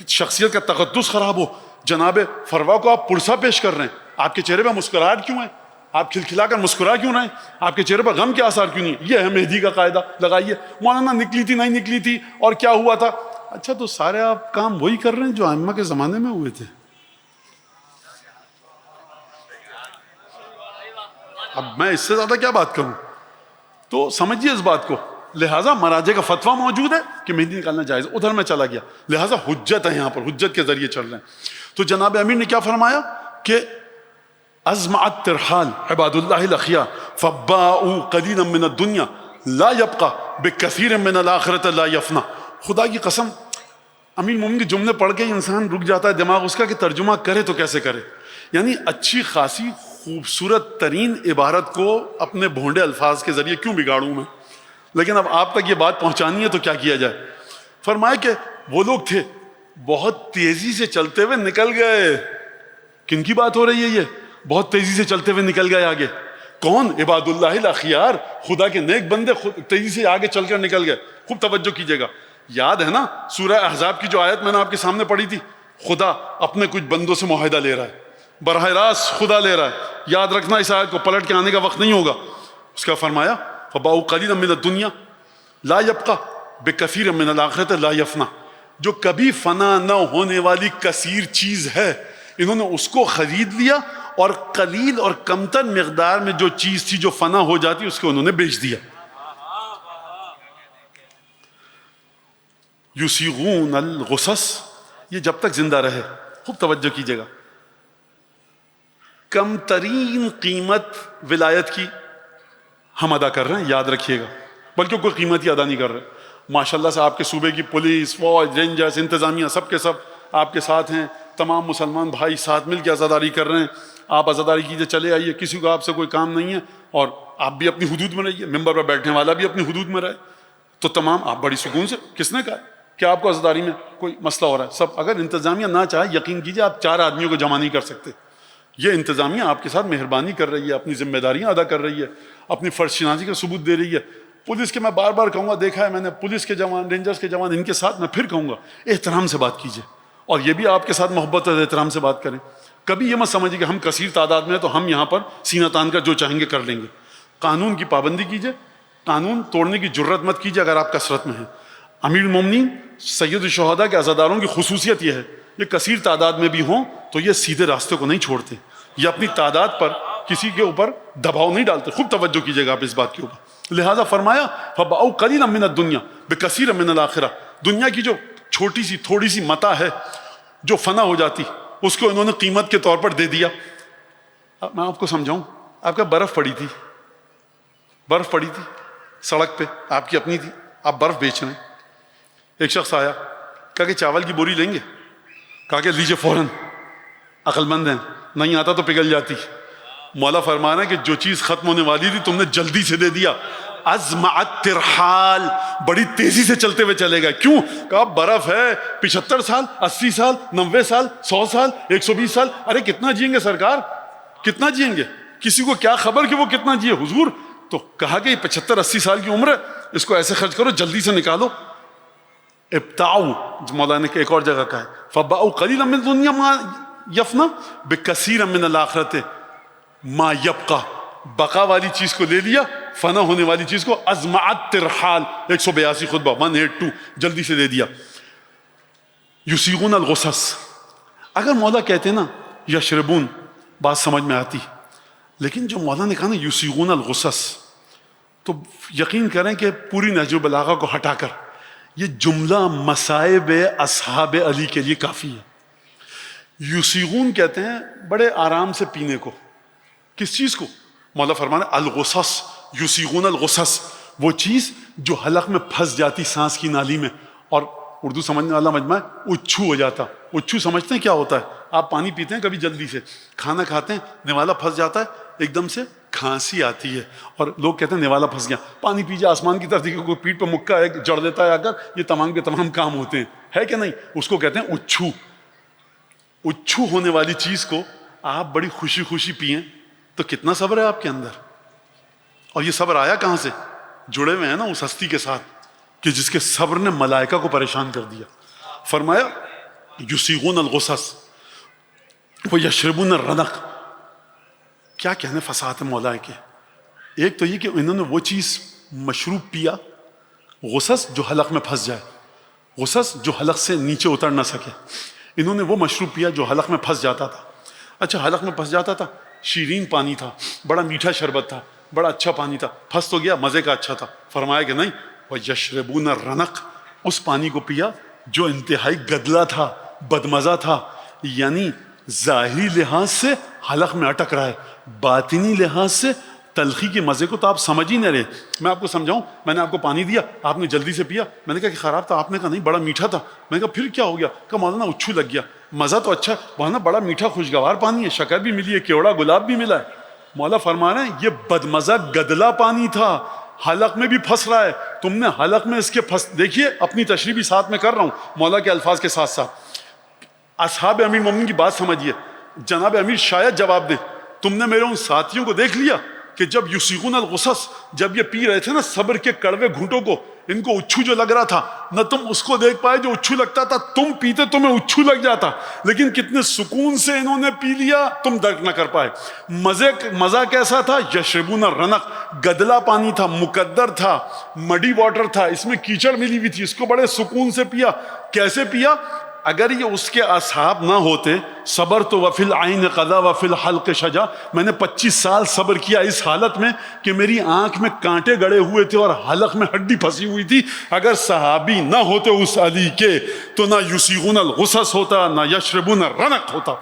شخصیت کا تقدس خراب ہو. جناب فروا کو آپ پرسا پیش کر رہے ہیں, آپ کے چہرے پہ مسکراہٹ کیوں ہے, آپ کھلکھلا کر مسکرا کیوں رہے ہیں, آپ کے چہرے پہ غم کے آثار کیوں نہیں. یہ ہے مہدی کا قاعدہ, لگائیے. مولانا نکلی تھی نہیں نکلی تھی اور کیا ہوا تھا, اچھا تو سارے آپ کام وہی کر رہے ہیں جو ائمہ کے زمانے میں ہوئے تھے. اب میں اس سے زیادہ کیا بات کروں, تو سمجھیے اس بات کو. لہٰذا مراجع کا فتویٰ موجود ہے کہ مہندی نکالنا جائز, ادھر میں چلا گیا. لہٰذا حجت ہے یہاں پر, حجت کے ذریعے چل رہے ہیں. تو جناب امیر نے کیا فرمایا کہ ازمعت ترحال عباد اللہ الاخیار فباؤوا قلیلا من الدنیا لا يبقى بکثیر من الاخرۃ لا یفنى. خدا کی قسم امیر مومن کے جملے پڑھ کے انسان رک جاتا ہے دماغ اس کا کہ ترجمہ کرے تو کیسے کرے. یعنی اچھی خاصی خوبصورت ترین عبارت کو اپنے بھونڈے الفاظ کے ذریعے کیوں بگاڑوں میں, لیکن اب آپ تک یہ بات پہنچانی ہے تو کیا کیا جائے. فرمایا کہ وہ لوگ تھے بہت تیزی سے چلتے ہوئے نکل گئے. کن کی بات ہو رہی ہے, یہ بہت تیزی سے چلتے ہوئے نکل گئے آگے. کون؟ عباد اللہ الاخیار, خدا کے نیک بندے تیزی سے آگے چل کر نکل گئے. خوب توجہ کیجیے گا. یاد ہے نا سورہ احزاب کی جو آیت میں نے آپ کے سامنے پڑھی تھی, خدا اپنے کچھ بندوں سے معاہدہ لے رہا ہے, براہ راست خدا لے رہا ہے. یاد رکھنا, اس آیت کو پلٹ کے آنے کا وقت نہیں ہوگا. اس کا فرمایا فباؤوا قلیلا من الدنیا لا يبقى بکثیر من الاخرۃ لا یفنى. جو کبھی فنا نہ ہونے والی کثیر چیز ہے, انہوں نے اس کو خرید لیا, اور قلیل اور کمتر مقدار میں جو چیز تھی جو فنا ہو جاتی اس کو انہوں نے بیچ دیا. یسیغون الغصص, یہ جب تک زندہ رہے, خوب توجہ کیجیے گا, کم ترین قیمت ولایت کی ہم ادا کر رہے ہیں, یاد رکھیے گا, بلکہ کوئی قیمت ہی ادا نہیں کر رہے. ماشاءاللہ سے آپ کے صوبے کی پولیس, فوج, رینجرز, انتظامیہ سب کے سب آپ کے ساتھ ہیں. تمام مسلمان بھائی ساتھ مل کے عزاداری کر رہے ہیں. آپ عزاداری کیجیے, چلے آئیے, کسی کو آپ سے کوئی کام نہیں ہے, اور آپ بھی اپنی حدود میں رہیے, ممبر پر بیٹھنے والا بھی اپنی حدود میں رہے, تو تمام آپ بڑی سکون سے. کس نے کہا؟ کہ آپ کو عزاداری میں کوئی مسئلہ ہو رہا ہے، سب اگر انتظامیہ نہ چاہے یقین کیجیے آپ 4 آدمیوں کو جمع نہیں کر سکتے. یہ انتظامیہ آپ کے ساتھ مہربانی کر رہی ہے، اپنی ذمہ داریاں ادا کر رہی ہے، اپنی فرض شناسی کا ثبوت دے رہی ہے. پولیس کے میں بار بار کہوں گا، دیکھا ہے میں نے پولیس کے جوان، رینجرز کے جوان، ان کے ساتھ میں پھر کہوں گا احترام سے بات کیجیے، اور یہ بھی آپ کے ساتھ محبت اور احترام سے بات کریں. کبھی یہ مت سمجھیے کہ ہم کثیر تعداد میں ہیں تو ہم یہاں پر سینہ تان کر جو چاہیں گے کر لیں گے. قانون کی پابندی کیجیے، قانون توڑنے کی جرت مت کیجیے اگر آپ کثرت میں ہیں. امیر المومنین سید الشہداء کے عزاداروں کی خصوصیت یہ ہے، یہ کثیر تعداد میں بھی ہوں تو یہ سیدھے راستے کو نہیں چھوڑتے، یہ اپنی تعداد پر کسی کے اوپر دباؤ نہیں ڈالتے. خوب توجہ کیجیے گا آپ اس بات کے اوپر. لہذا فرمایا فَبَأَوْ قَلِيلًا مِّنَ الدُّنْيَا بِكَثِيرٍ مِّنَ الْآخِرَةِ. دنیا کی جو چھوٹی سی تھوڑی سی متاع ہے جو فنا ہو جاتی، اس کو انہوں نے قیمت کے طور پر دے دیا. میں آپ کو سمجھاؤں، آپ کا برف پڑی تھی سڑک پہ، آپ کی اپنی تھی، آپ برف بیچ رہے ہیں. ایک شخص آیا، کہا کہ چاول کی بوری لیں گے؟ کہا کہ لیجیے فوراً، عقل مند ہیں، نہیں آتا تو پگھل جاتی. مولا فرمانا ہے کہ جو چیز ختم ہونے والی تھی تم نے جلدی سے دے دیا. ازمعت ترحال، بڑی تیزی سے چلتے ہوئے چلے گئے. کیوں؟ کہا برف ہے، 75 سال، 80 سال، 90 سال، 100 سال، 120 سال. ارے کتنا جئیں گے سرکار، کتنا جئیں گے؟ کسی کو کیا خبر کہ وہ کتنا جیے حضور. تو کہا کہ یہ 75-80 سال کی عمر ہے، اس کو ایسے خرچ کرو، جلدی سے نکالو. ابتاؤ، مولانا نے ایک اور جگہ کہا ہے فَبَأُوا قَلِيلًا مِّن الدُّنْيَا مَا يَفْنَىٰ بِكَثِيرٍ مِّنَ الْآخِرَةِ مَا يَبْقَىٰ. بقا والی چیز کو لے لیا، فنا ہونے والی چیز کو. ازمعت ترحال 182 خطبہ 182 جلدی سے دے دیا. یسیغون الغصص، اگر مولا کہتے نا یشربون بات سمجھ میں آتی، لیکن جو مولا نے کہا نا یسیغون الغصص، تو یقین کریں کہ پوری نہج البلاغہ کو ہٹا کر یہ جملہ مصائب اصحاب علی کے لیے کافی ہے. یسیغون کہتے ہیں بڑے آرام سے پینے کو. کس چیز کو؟ مولا فرمانا الغصص، یسیغون الغصص، وہ چیز جو حلق میں پھنس جاتی سانس کی نالی میں، اور اردو سمجھنے والا مجمع ہے اچھو ہو جاتا. اچھو سمجھتے ہیں کیا ہوتا ہے؟ آپ پانی پیتے ہیں کبھی جلدی سے، کھانا کھاتے ہیں، نوالا پھنس جاتا ہے، ایک دم سے کھانسی آتی ہے اور لوگ کہتے ہیں نوالا پھنس گیا. پانی پیجیے، آسمان کی طرف دیکھیں، کوئی پیٹ پہ مکہ ہے جڑ دیتا ہے آ کر، یہ تمام کے تمام کام ہوتے ہیں، ہے کہ نہیں؟ اس کو کہتے ہیں اچھو. اچھو ہونے والی چیز کو آپ بڑی خوشی خوشی پئیں تو کتنا صبر ہے آپ کے اندر. اور یہ صبر آیا کہاں سے؟ جڑے ہوئے ہیں نا اس ہستی کے ساتھ کہ جس کے صبر نے ملائکہ کو پریشان کر دیا. فرمایا یسیغون الغصص ویشربون الرنق. کیا کہنے فساد مولا کے. ایک تو یہ کہ انہوں نے وہ چیز مشروب پیا، غصص جو حلق میں پھنس جائے، غصص جو حلق سے نیچے اتر نہ سکے. انہوں نے وہ مشروب پیا جو حلق میں پھنس جاتا تھا. اچھا حلق میں پھنس جاتا تھا، شیرین پانی تھا، بڑا میٹھا شربت تھا، بڑا اچھا پانی تھا، پھنس تو گیا، مزے کا اچھا تھا. فرمایا کہ نہیں، وَيَشْرَبُونَ الرَّنَقَ، اس پانی کو پیا جو انتہائی گدلا تھا، بدمزہ تھا. یعنی ظاہری لحاظ سے حلق میں اٹک رہا ہے، باطنی لحاظ سے تلخی کے مزے کو تو آپ سمجھ ہی نہ رہے. میں آپ کو سمجھاؤں، میں نے آپ کو پانی دیا، آپ نے جلدی سے پیا، میں نے کہا کہ خراب تھا، آپ نے کہا نہیں بڑا میٹھا تھا. میں نے کہا پھر کیا ہو گیا؟ کہا مولانا اچھو لگ گیا. مزہ تو اچھا، مولانا بڑا میٹھا خوشگوار پانی ہے، شکر بھی ملی ہے، کیوڑا گلاب بھی ملا ہے. مولا فرما رہے ہیں یہ بدمزہ گدلا پانی تھا، حلق میں بھی پھنس رہا ہے. تم نے حلق میں اس کے دیکھیے، اپنی تشریح بھی ساتھ میں کر رہا ہوں مولا کے الفاظ کے ساتھ ساتھ. اصحاب امیر مومنین کی بات سمجھیے. جناب امیر شاید جواب دیں، تم نے میرے ان ساتھیوں کو دیکھ لیا کہ جب یسیغون الغصص، جب یہ پی رہے تھے نا صبر کے کڑوے گھونٹوں کو، ان کو اچھو جو لگ رہا تھا، نہ تم اس کو دیکھ پائے جو اچھو لگتا تھا، تم پیتے تمہیں اچھو لگ جاتا، لیکن کتنے سکون سے انہوں نے پی لیا تم درک نہ کر پائے. مزہ کیسا تھا؟ یشربون الرنق، گدلا پانی تھا، مقدر تھا، مڈی واٹر تھا، اس میں کیچڑ ملی ہوئی تھی، اس کو بڑے سکون سے پیا. کیسے پیا؟ اگر یہ اس کے اصحاب نہ ہوتے، صبر تو وفی العین قضا وفی الحلق شجا، میں نے 25 سال صبر کیا اس حالت میں کہ میری آنکھ میں کانٹے گڑے ہوئے تھے اور حلق میں ہڈی پھنسی ہوئی تھی. اگر صحابی نہ ہوتے اس علی کے تو نہ یسیغون الغصص ہوتا، نہ یشربون الرنق ہوتا.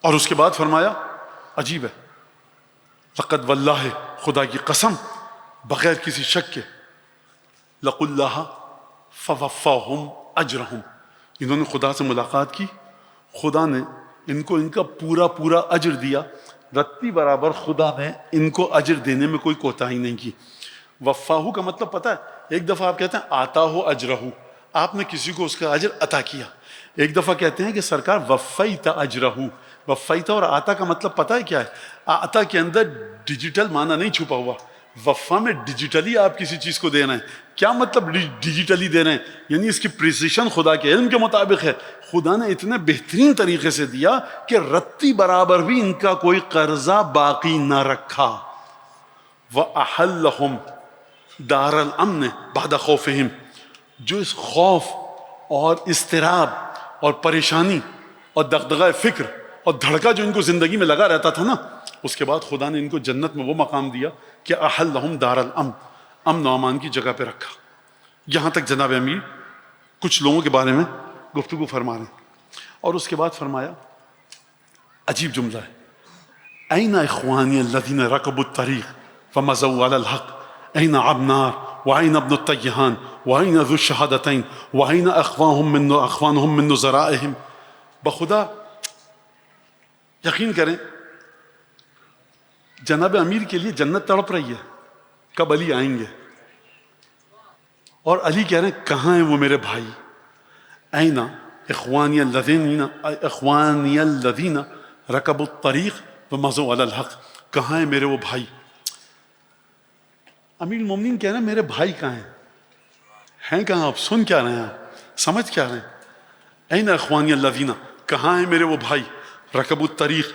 اور اس کے بعد فرمایا عجیب ہے، لقد واللہ، خدا کی قسم بغیر کسی شک کے، لقوا اللہ فوفاہم اجرہم، انہوں نے خدا سے ملاقات کی، خدا نے ان کو ان کا پورا پورا اجر دیا، رتی برابر خدا نے ان کو اجر دینے میں کوئی کوتاہی نہیں کی. وفاہو کا مطلب پتہ ہے، ایک دفعہ آپ کہتے ہیں آتا ہو اجرہو، آپ نے کسی کو اس کا اجر عطا کیا. ایک دفعہ کہتے ہیں کہ سرکار وفیت اجرہو. وفیت اور آتا کا مطلب پتہ ہے کیا ہے؟ آتا کے اندر ڈیجیٹل معنی نہیں چھپا ہوا، وفا میں ڈیجیٹلی آپ کسی چیز کو دے رہے ہیں. کیا مطلب ڈیجیٹلی دے رہے ہیں؟ یعنی اس کی پریسیشن خدا کے علم کے مطابق ہے. خدا نے اتنے بہترین طریقے سے دیا کہ رتی برابر بھی ان کا کوئی قرضہ باقی نہ رکھا. وَأَحَلَّهُمْ دَارَ الْأَمْنِ بَعْدَ خَوْفِهِمْ، جو اس خوف اور اضطراب اور پریشانی اور دغدغہ فکر اور دھڑکا جو ان کو زندگی میں لگا رہتا تھا نا، اس کے بعد خدا نے ان کو جنت میں وہ مقام دیا کہ احلہم دار الامن، امن و امان کی جگہ پہ رکھا. یہاں تک جناب امیر کچھ لوگوں کے بارے میں گفتگو فرما رہے ہیں. اور اس کے بعد فرمایا عجیب جملہ ہے، این اخوانی الذین رکبوا الطریق فمضوا علی الحق، این عبنار وعین ابن الطیحان وعین ذو الشہادتین وعین اخوانہم من نظرائہم. بخدا یقین کریں جناب امیر کے لیے جنت تڑپ رہی ہے، کب علی آئیں گے. اور علی کہہ رہے ہیں کہاں ہیں وہ میرے بھائی؟ این اخوانی الذین رکبوا الطریق ومضوا علی الحق، کہاں ہیں میرے وہ بھائی؟ امیر المومنین کہہ رہے ہیں میرے بھائی کہاں ہیں کہاں؟ آپ سن کیا رہے ہیں؟ آپ سمجھ کیا رہے ہیں؟ این اخوانی الذین، کہاں ہیں میرے وہ بھائی رکبوا الطریق،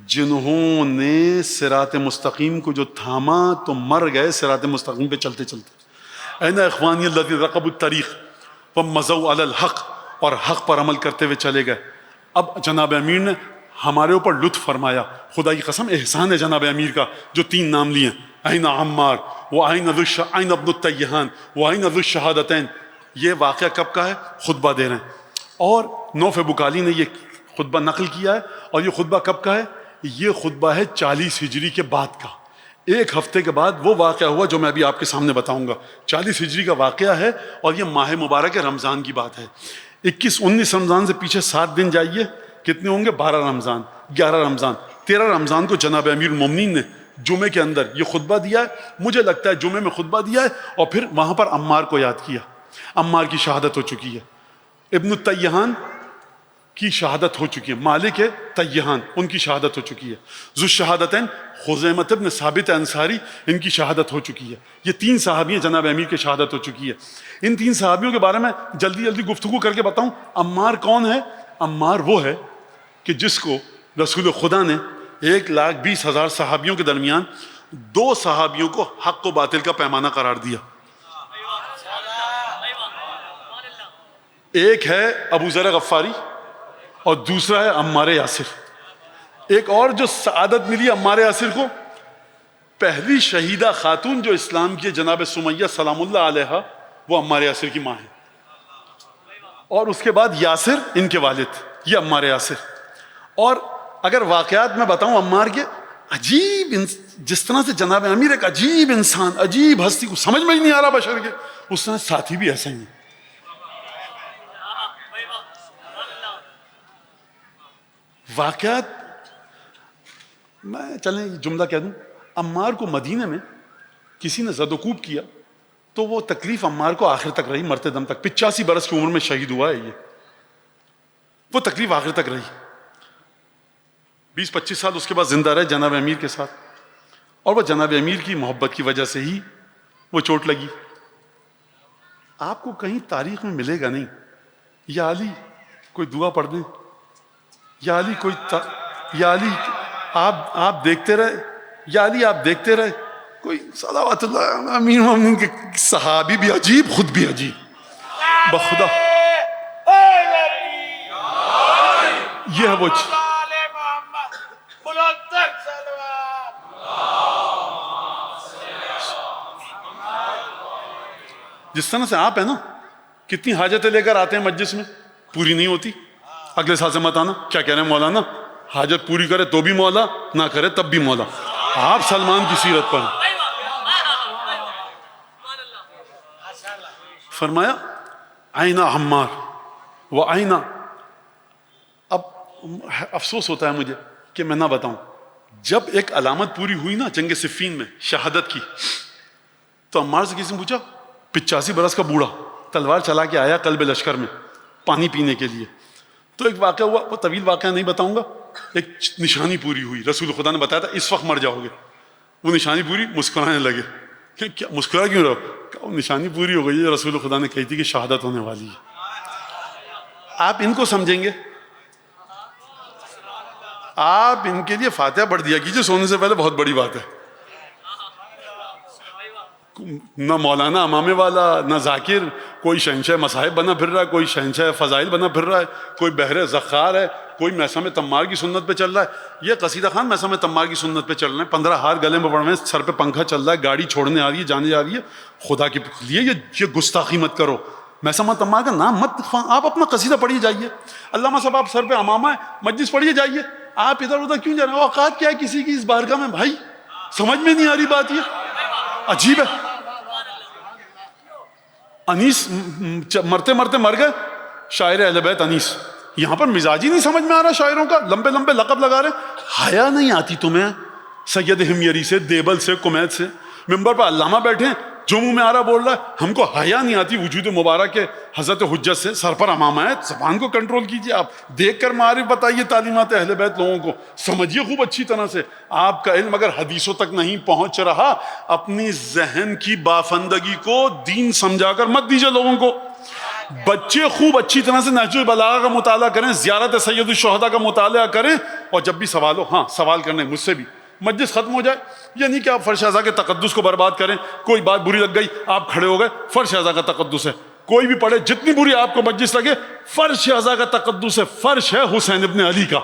جنہوں نے صراط مستقیم کو جو تھاما تو مر گئے صراط مستقیم پہ چلتے چلتے. این اخوانی الذین رکبوا الطریق ومضوا علی الحق، اور حق پر عمل کرتے ہوئے چلے گئے. اب جناب امیر نے ہمارے اوپر لطف فرمایا، خدا کی قسم احسان ہے جناب امیر کا جو 3 نام لیے، این عمار وعین ابن الطیحان وعین ذو الشہادتین. یہ واقعہ کب کا ہے؟ خطبہ دے رہے ہیں. اور نوف بکالی نے یہ خطبہ نقل کیا ہے. اور یہ خطبہ کب کا ہے؟ یہ خطبہ ہے 40 ہجری کے بعد کا. ایک ہفتے کے بعد وہ واقعہ ہوا جو میں ابھی آپ کے سامنے بتاؤں گا. 40 ہجری کا واقعہ ہے اور یہ ماہ مبارک رمضان کی بات ہے. 21-19 رمضان سے پیچھے 7 دن جائیے، کتنے ہوں گے؟ 12 رمضان، 11 رمضان، 13 رمضان کو جناب امیر المومنین نے جمعے کے اندر یہ خطبہ دیا ہے. مجھے لگتا ہے جمعے میں خطبہ دیا ہے اور پھر وہاں پر عمار کو یاد کیا. عمار کی شہادت ہو چکی ہے، ابن الطیحان کی شہادت ہو چکی ہے، مالک طیحان ان کی شہادت ہو چکی ہے، ذو الشہادتین خزیمۃ بن ثابت انصاری ان کی شہادت ہو چکی ہے. یہ 3 صحابی ہیں جناب امیر کی شہادت ہو چکی ہے. ان 3 صحابیوں کے بارے میں جلدی جلدی گفتگو کر کے بتاؤں. عمار کون ہے؟ عمار وہ ہے کہ جس کو رسول خدا نے 1,20,000 صحابیوں کے درمیان 2 صحابیوں کو حق و باطل کا پیمانہ قرار دیا. ایک ہے ابو ذر غفاری اور دوسرا ہے عمار یاسر. ایک اور جو سعادت ملی عمار یاسر کو، پہلی شہیدہ خاتون جو اسلام کی جناب سمیہ سلام اللہ علیہا، وہ عمار یاسر کی ماں ہے. اور اس کے بعد یاسر ان کے والد، یہ عمار یاسر. اور اگر واقعات میں بتاؤں عمار کے، عجیب جس طرح سے جناب امیر ایک عجیب انسان، عجیب ہستی کو سمجھ میں ہی نہیں آ رہا بشر کے، اس طرح ساتھی بھی ایسا ہی ہیں. واقعات میں چلیں جملہ کہہ دوں، عمار کو مدینے میں کسی نے زد و کوب کیا تو وہ تکلیف عمار کو آخر تک رہی، مرتے دم تک. 85 برس کی عمر میں شہید ہوا ہے یہ. وہ تکلیف آخر تک رہی. 20-25 سال اس کے بعد زندہ رہے جناب امیر کے ساتھ. اور وہ جناب امیر کی محبت کی وجہ سے ہی وہ چوٹ لگی. آپ کو کہیں تاریخ میں ملے گا نہیں یا علی کوئی دعا پڑھ دیں، یا علی یا علی آپ دیکھتے رہے، یا علی آپ دیکھتے رہے. کوئی صلوات اللہ امیر مومنین کے صحابی بھی عجیب، خود بھی عجیب. بخدا یہ ہے وہ جس طرح سے آپ ہیں نا، کتنی حاجتیں لے کر آتے ہیں مجلس میں، پوری نہیں ہوتی. اگلے سال سے مت آنا. کیا کہہ رہے ہیں مولانا؟ حاجت پوری کرے تو بھی مولا، نہ کرے تب بھی مولا. آپ سلمان کی سیرت پر فرمایا آئینہ عمار وہ آئینہ. اب افسوس ہوتا ہے مجھے کہ میں نہ بتاؤں، جب ایک علامت پوری ہوئی نا جنگ صفین میں شہادت کی، تو عمار سے کسی نے پوچھا 85 برس کا بوڑھا تلوار چلا کے آیا قلب لشکر میں پانی پینے کے لیے. تو ایک واقعہ ہوا, وہ طویل واقعہ نہیں بتاؤں گا. ایک نشانی پوری ہوئی, رسول خدا نے بتایا تھا اس وقت مر جاؤ گے. وہ نشانی پوری, مسکرانے لگے. کیا مسکرا کیوں رہا؟ وہ نشانی پوری ہو گئی ہے, رسول خدا نے کہی تھی کہ شہادت ہونے والی ہے. آپ ان کو سمجھیں گے, آپ ان کے لیے فاتحہ پڑھ دیا کیجیے سونے سے پہلے, بہت بڑی بات ہے. نہ مولانا امامے والا, نہ ذاکر, کوئی شہنشاہ مصاحب بنا پھر رہا ہے, کوئی شہنشاہ فضائل بنا پھر رہا ہے, کوئی بحر زخار ہے, کوئی میثم تمار کی سنت پہ چل رہا ہے. یہ قصیدہ خان میثم تمار کی سنت پہ چل رہے ہیں, 15 ہار گلے میں پڑ رہے ہیں, سر پہ پنکھا چل رہا ہے, گاڑی چھوڑنے آ رہی ہے, جانے جا رہی ہے. خدا کے لیے یہ گستاخی مت کرو, میثم تمار کا نام مت. آپ اپنا قصیدہ پڑھیے جائیے. علامہ صاحب آپ سر پہ امامہ ہے, مجلس پڑھیے جائیے. آپ ادھر ادھر کیوں جا رہے ہیں؟ اوقات کیا ہے کسی کی اس بارگاہ میں؟ بھائی سمجھ میں نہیں آ رہی بات, یہ عجیب ہے. انیس مرتے مرتے مر گئے, شاعر اہل بیت انیس. یہاں پر مزاج ہی نہیں سمجھ میں آ رہا شاعروں کا, لمبے لمبے لقب لگا رہے ہیں. حیا نہیں آتی تمہیں سید ہمیری سے, دیبل سے, کمیت سے؟ ممبر پر علامہ بیٹھے ہیں, جو منہ میں آ رہا بول رہا ہے. ہم کو حیا نہیں آتی وجود مبارک کے حضرت حجت سے, سر پر امامہ ہے. زبان کو کنٹرول کیجیے. آپ دیکھ کر معارف بتائیے تعلیمات اہل بیت لوگوں کو, سمجھیے خوب اچھی طرح سے. آپ کا علم اگر حدیثوں تک نہیں پہنچ رہا, اپنی ذہن کی بافندگی کو دین سمجھا کر مت دیجیے لوگوں کو. بچے خوب اچھی طرح سے نہج البلاغہ کا مطالعہ کریں, زیارت سید الشہداء کا مطالعہ کریں, اور جب بھی سوال ہو, ہاں سوال کرنے مجھ سے بھی. مجلس ختم ہو جائے, یہ نہیں کہ آپ فرش اعضاء کے تقدس کو برباد کریں. کوئی بات بری لگ گئی, آپ کھڑے ہو گئے, فرش اعضاء کا تقدس ہے. کوئی بھی پڑھے, جتنی بری آپ کو مجلس لگے, فرش اعضاء کا تقدس ہے. فرش ہے حسین ابن علی کا,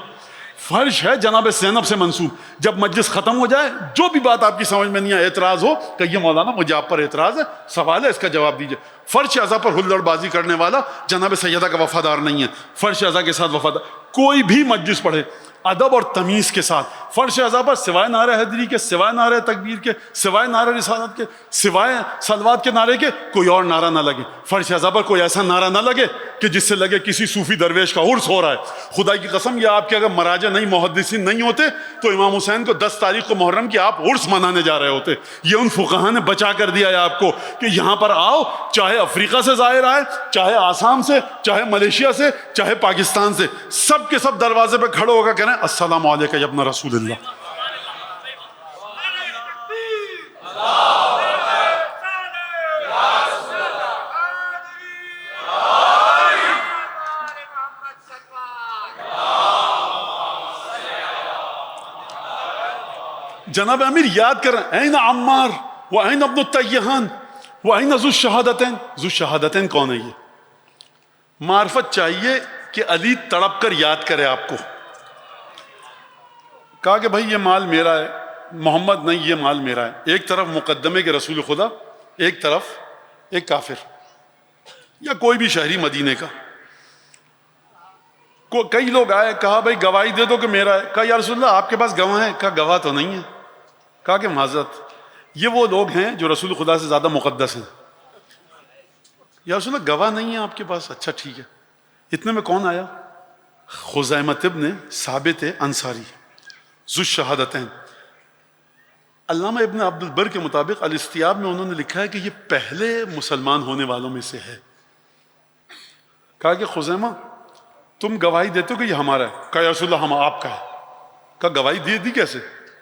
فرش ہے جناب زینب سے منسوب. جب مجلس ختم ہو جائے, جو بھی بات آپ کی سمجھ میں نہیں آئے, اعتراض ہو, کہ یہ مولانا مجھے آپ پر اعتراض ہے, سوال ہے, اس کا جواب دیجیے. فرش اعضاء پر ہلڑ بازی کرنے والا جناب سیدہ کا وفادار نہیں ہے. فرش اعضاء کے ساتھ وفادار کوئی بھی مجلس پڑھے ادب اور تمیز کے ساتھ. فرش اعضاء پر سوائے نعرہ حیدری کے, سوائے نعرہ تکبیر کے, سوائے نعرہ رسالت کے, سوائے صلوات کے نعرے کے کوئی اور نعرہ نہ لگے. فرش اعضاء پر کوئی ایسا نعرہ نہ لگے کہ جس سے لگے کسی صوفی درویش کا عرس ہو رہا ہے. خدا کی قسم, یہ آپ کے اگر مراجع نہیں, محدثین نہیں ہوتے, تو امام حسین کو 10 تاریخ کو محرم کی آپ عرس منانے جا رہے ہوتے. یہ ان فقہا نے بچا کر دیا ہے آپ کو کہ یہاں پر آؤ, چاہے افریقہ سے ظاہر آئے, چاہے آسام سے, چاہے ملیشیا سے, چاہے پاکستان سے, سب کے سب دروازے پہ کھڑے ہو کر کہنا السلام علیکم یا ابن رسول اللہ. جناب امیر یاد کر رہے ہیں, این عمار و این ابن التیہان و این ذو الشہادتین. ذو الشہادتین کون ہے؟ یہ معرفت چاہیے کہ علی تڑپ کر یاد کرے آپ کو. کہا کہ بھائی یہ مال میرا ہے, محمد نہیں, یہ مال میرا ہے. ایک طرف مقدمے کے رسول خدا, ایک طرف ایک کافر یا کوئی بھی شہری مدینے کا. کئی لوگ آئے, کہا بھائی گواہی دے دو کہ میرا ہے. کہا یا رسول اللہ آپ کے پاس گواہ ہیں؟ کہا گواہ تو نہیں ہے. کہا کہ معذرت, یہ وہ لوگ ہیں جو رسول خدا سے زیادہ مقدس ہیں. یا رسول اللہ گواہ نہیں ہے آپ کے پاس؟ اچھا ٹھیک ہے. اتنے میں کون آیا؟ خزیمہ ابن ثابت انصاری, ذو الشہادتین. علامہ ابن عبد البر کے مطابق الاستیاب میں انہوں نے لکھا ہے کہ یہ پہلے مسلمان ہونے والوں میں سے ہے. کہا کہ خزیمہ تم گواہی دیتے ہو کہ یہ ہمارا ہے؟ کہا یا رسول اللہ ہم آپ کا ہے. کہا گواہی دی کیسے؟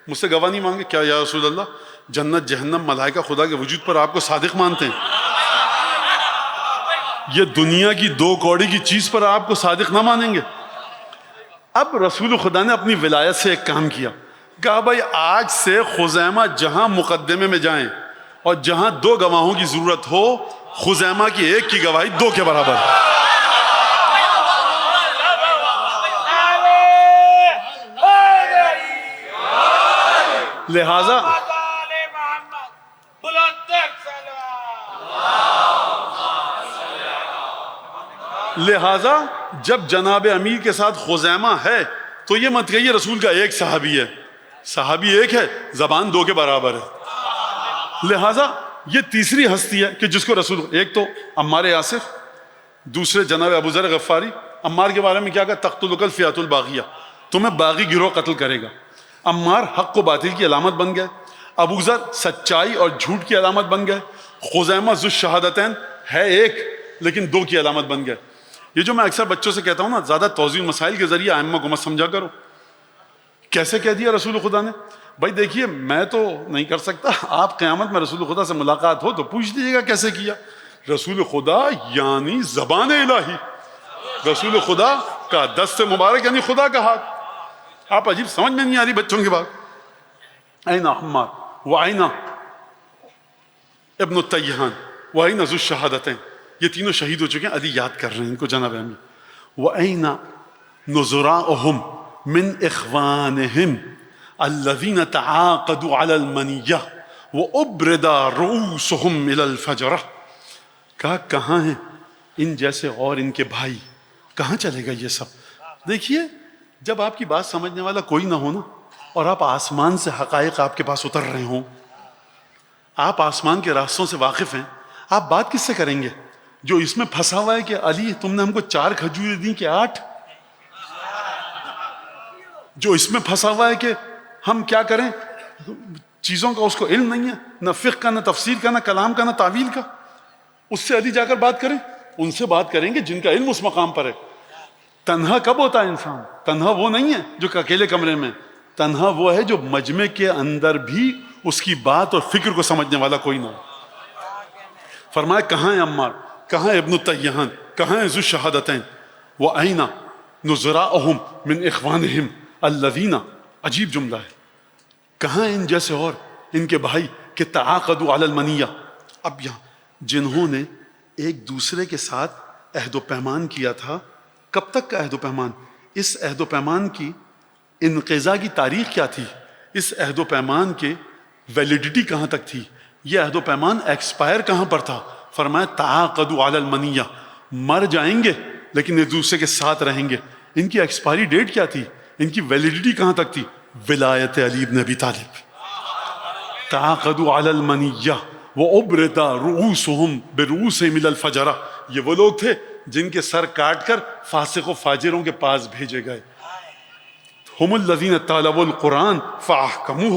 مجھ سے گواہ نہیں مانگے؟ کیا یا رسول اللہ جنت جہنم ملائکہ خدا کے وجود پر آپ کو صادق مانتے ہیں, یہ دنیا کی 2 کوڑی کی چیز پر آپ کو صادق نہ مانیں گے؟ اب رسول خدا نے اپنی ولایت سے ایک کام کیا, کہا بھائی آج سے خزیمہ جہاں مقدمے میں جائیں اور جہاں 2 گواہوں کی ضرورت ہو, خزیمہ کی ایک کی گواہی 2 کے برابر ہے. لہذا جب جناب امیر کے ساتھ خزیمہ ہے تو یہ مت کہیے رسول کا ایک صحابی ہے. صحابی ایک ہے, زبان 2 کے برابر ہے. لہذا یہ تیسری ہستی ہے کہ جس کو رسول, ایک تو عمار یاسر, دوسرے جناب ابو ذر غفاری. عمار کے بارے میں کیا کہا؟ تقتلک الفئۃ الباغیہ, تمہیں باغی گروہ قتل کرے گا. عمار حق و باطل کی علامت بن گئے, ابو ذر سچائی اور جھوٹ کی علامت بن گئے. خزیمہ ذو الشہادتین ہے ایک لیکن دو کی علامت بن گئے. یہ جو میں اکثر بچوں سے کہتا ہوں نا، زیادہ توضیح مسائل کے ذریعے ائمہ کو مت سمجھا کرو. کیسے کہہ دیا رسول خدا نے؟ بھائی دیکھیے میں تو نہیں کر سکتا، آپ قیامت میں رسول خدا سے ملاقات ہو تو پوچھ لیجیے گا کیسے کیا. رسول خدا یعنی زبان الہی، رسول خدا کا دست مبارک یعنی خدا کا ہاتھ. آپ عجیب سمجھ میں نہیں آ رہی بچوں کی بات. این عمار وعین ابن التیہان وعین ذو الشہادتین، یہ تینوں شہید ہو چکے ہیں. علی یاد کر رہے ہیں ان کو جناب امیر. وعین نظراؤہم من اخوانہم الذین تعاقدوا علی المنیہ وابرد رؤوسہم الی الفجرہ. کہا کہاں ہیں ان جیسے اور ان کے بھائی، کہاں چلے گا یہ سب؟ دیکھیے جب آپ کی بات سمجھنے والا کوئی نہ ہو نا، اور آپ آسمان سے حقائق آپ کے پاس اتر رہے ہوں، آپ آسمان کے راستوں سے واقف ہیں، آپ بات کس سے کریں گے؟ جو اس میں پھنسا ہوا ہے کہ علی تم نے ہم کو 4 کھجوریں دیں کہ 8؟ جو اس میں پھنسا ہوا ہے کہ ہم کیا کریں، چیزوں کا اس کو علم نہیں ہے، نہ فقہ کا، نہ تفسیر کا، نہ کلام کا، نہ تعویل کا، اس سے علی جا کر بات کریں. ان سے بات کریں گے جن کا علم اس مقام پر ہے. تنہا کب ہوتا ہے انسان؟ تنہا وہ نہیں ہے جو کہ اکیلے کمرے میں، تنہا وہ ہے جو مجمع کے اندر بھی اس کی بات اور فکر کو سمجھنے والا کوئی نہ ہو. فرمایا کہاں ہے عمار، کہاں ہے ابن التیہان، کہاں ہے ذو الشہادتین، وَأَيْنَ نُظَرَاؤُهُم مِّنْ إِخْوَانِهِمْ الَّذِينَ، عجیب جملہ ہے، کہاں ان جیسے اور ان کے بھائی کہ تعاقدوا علی المنیہ. اب یہاں جنہوں نے ایک دوسرے کے ساتھ عہد و پیمان کیا تھا. کب تک کا عہد و پیمان؟ اس عہد و پیمان کی انقضاء کی تاریخ کیا تھی؟ اس عہد و پیمان کے ویلیڈیٹی کہاں تک تھی؟ یہ عہد و پیمان ایکسپائر کہاں پر تھا؟ فرمایا تعاقدوا علی المنیہ، مر جائیں گے لیکن ایک دوسرے کے ساتھ رہیں گے. ان کی ایکسپائری ڈیٹ کیا تھی؟ ان کی ویلیڈیٹی کہاں تک تھی؟ ولایت علی بن ابی طالب. تعاقدوا علی المنیہ وَأُبْرِدَ رُؤُوسُهُمْ بِرُؤُوسِهِمْ إِلَى الْفَجَرَةِ. یہ وہ لوگ تھے جن کے سر کاٹ کر فاسق و فاجروں کے پاس بھیجے گئے. هُمُ الَّذِينَ تَعْلَوُا الْقُرْآنَ فَأَحْكَمُوهُ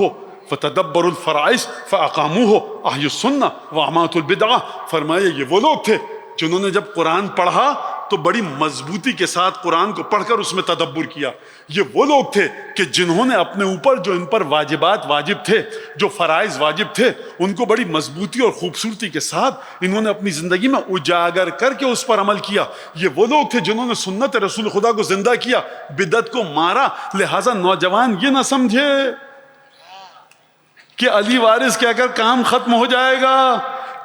فَتَدَبَّرُوا الْفَرَائِضَ فَأَقَامُوهُ أَحْيُوا السُّنَّةَ وَأَمَاتُوا الْبِدْعَةَ. فرمایا یہ وہ لوگ تھے جنہوں نے جب قرآن پڑھا تو بڑی مضبوطی کے ساتھ قرآن کو پڑھ کر اس میں تدبر کیا. یہ وہ لوگ تھے کہ جنہوں نے اپنے اوپر جو ان پر واجبات واجب تھے، جو فرائض واجب تھے، ان کو بڑی مضبوطی اور خوبصورتی کے ساتھ انہوں نے اپنی زندگی میں اجاگر کر کے اس پر عمل کیا. یہ وہ لوگ تھے جنہوں نے سنت رسول خدا کو زندہ کیا، بدعت کو مارا. لہٰذا نوجوان یہ نہ سمجھے کہ علی وارث کہہ کر کام ختم ہو جائے گا.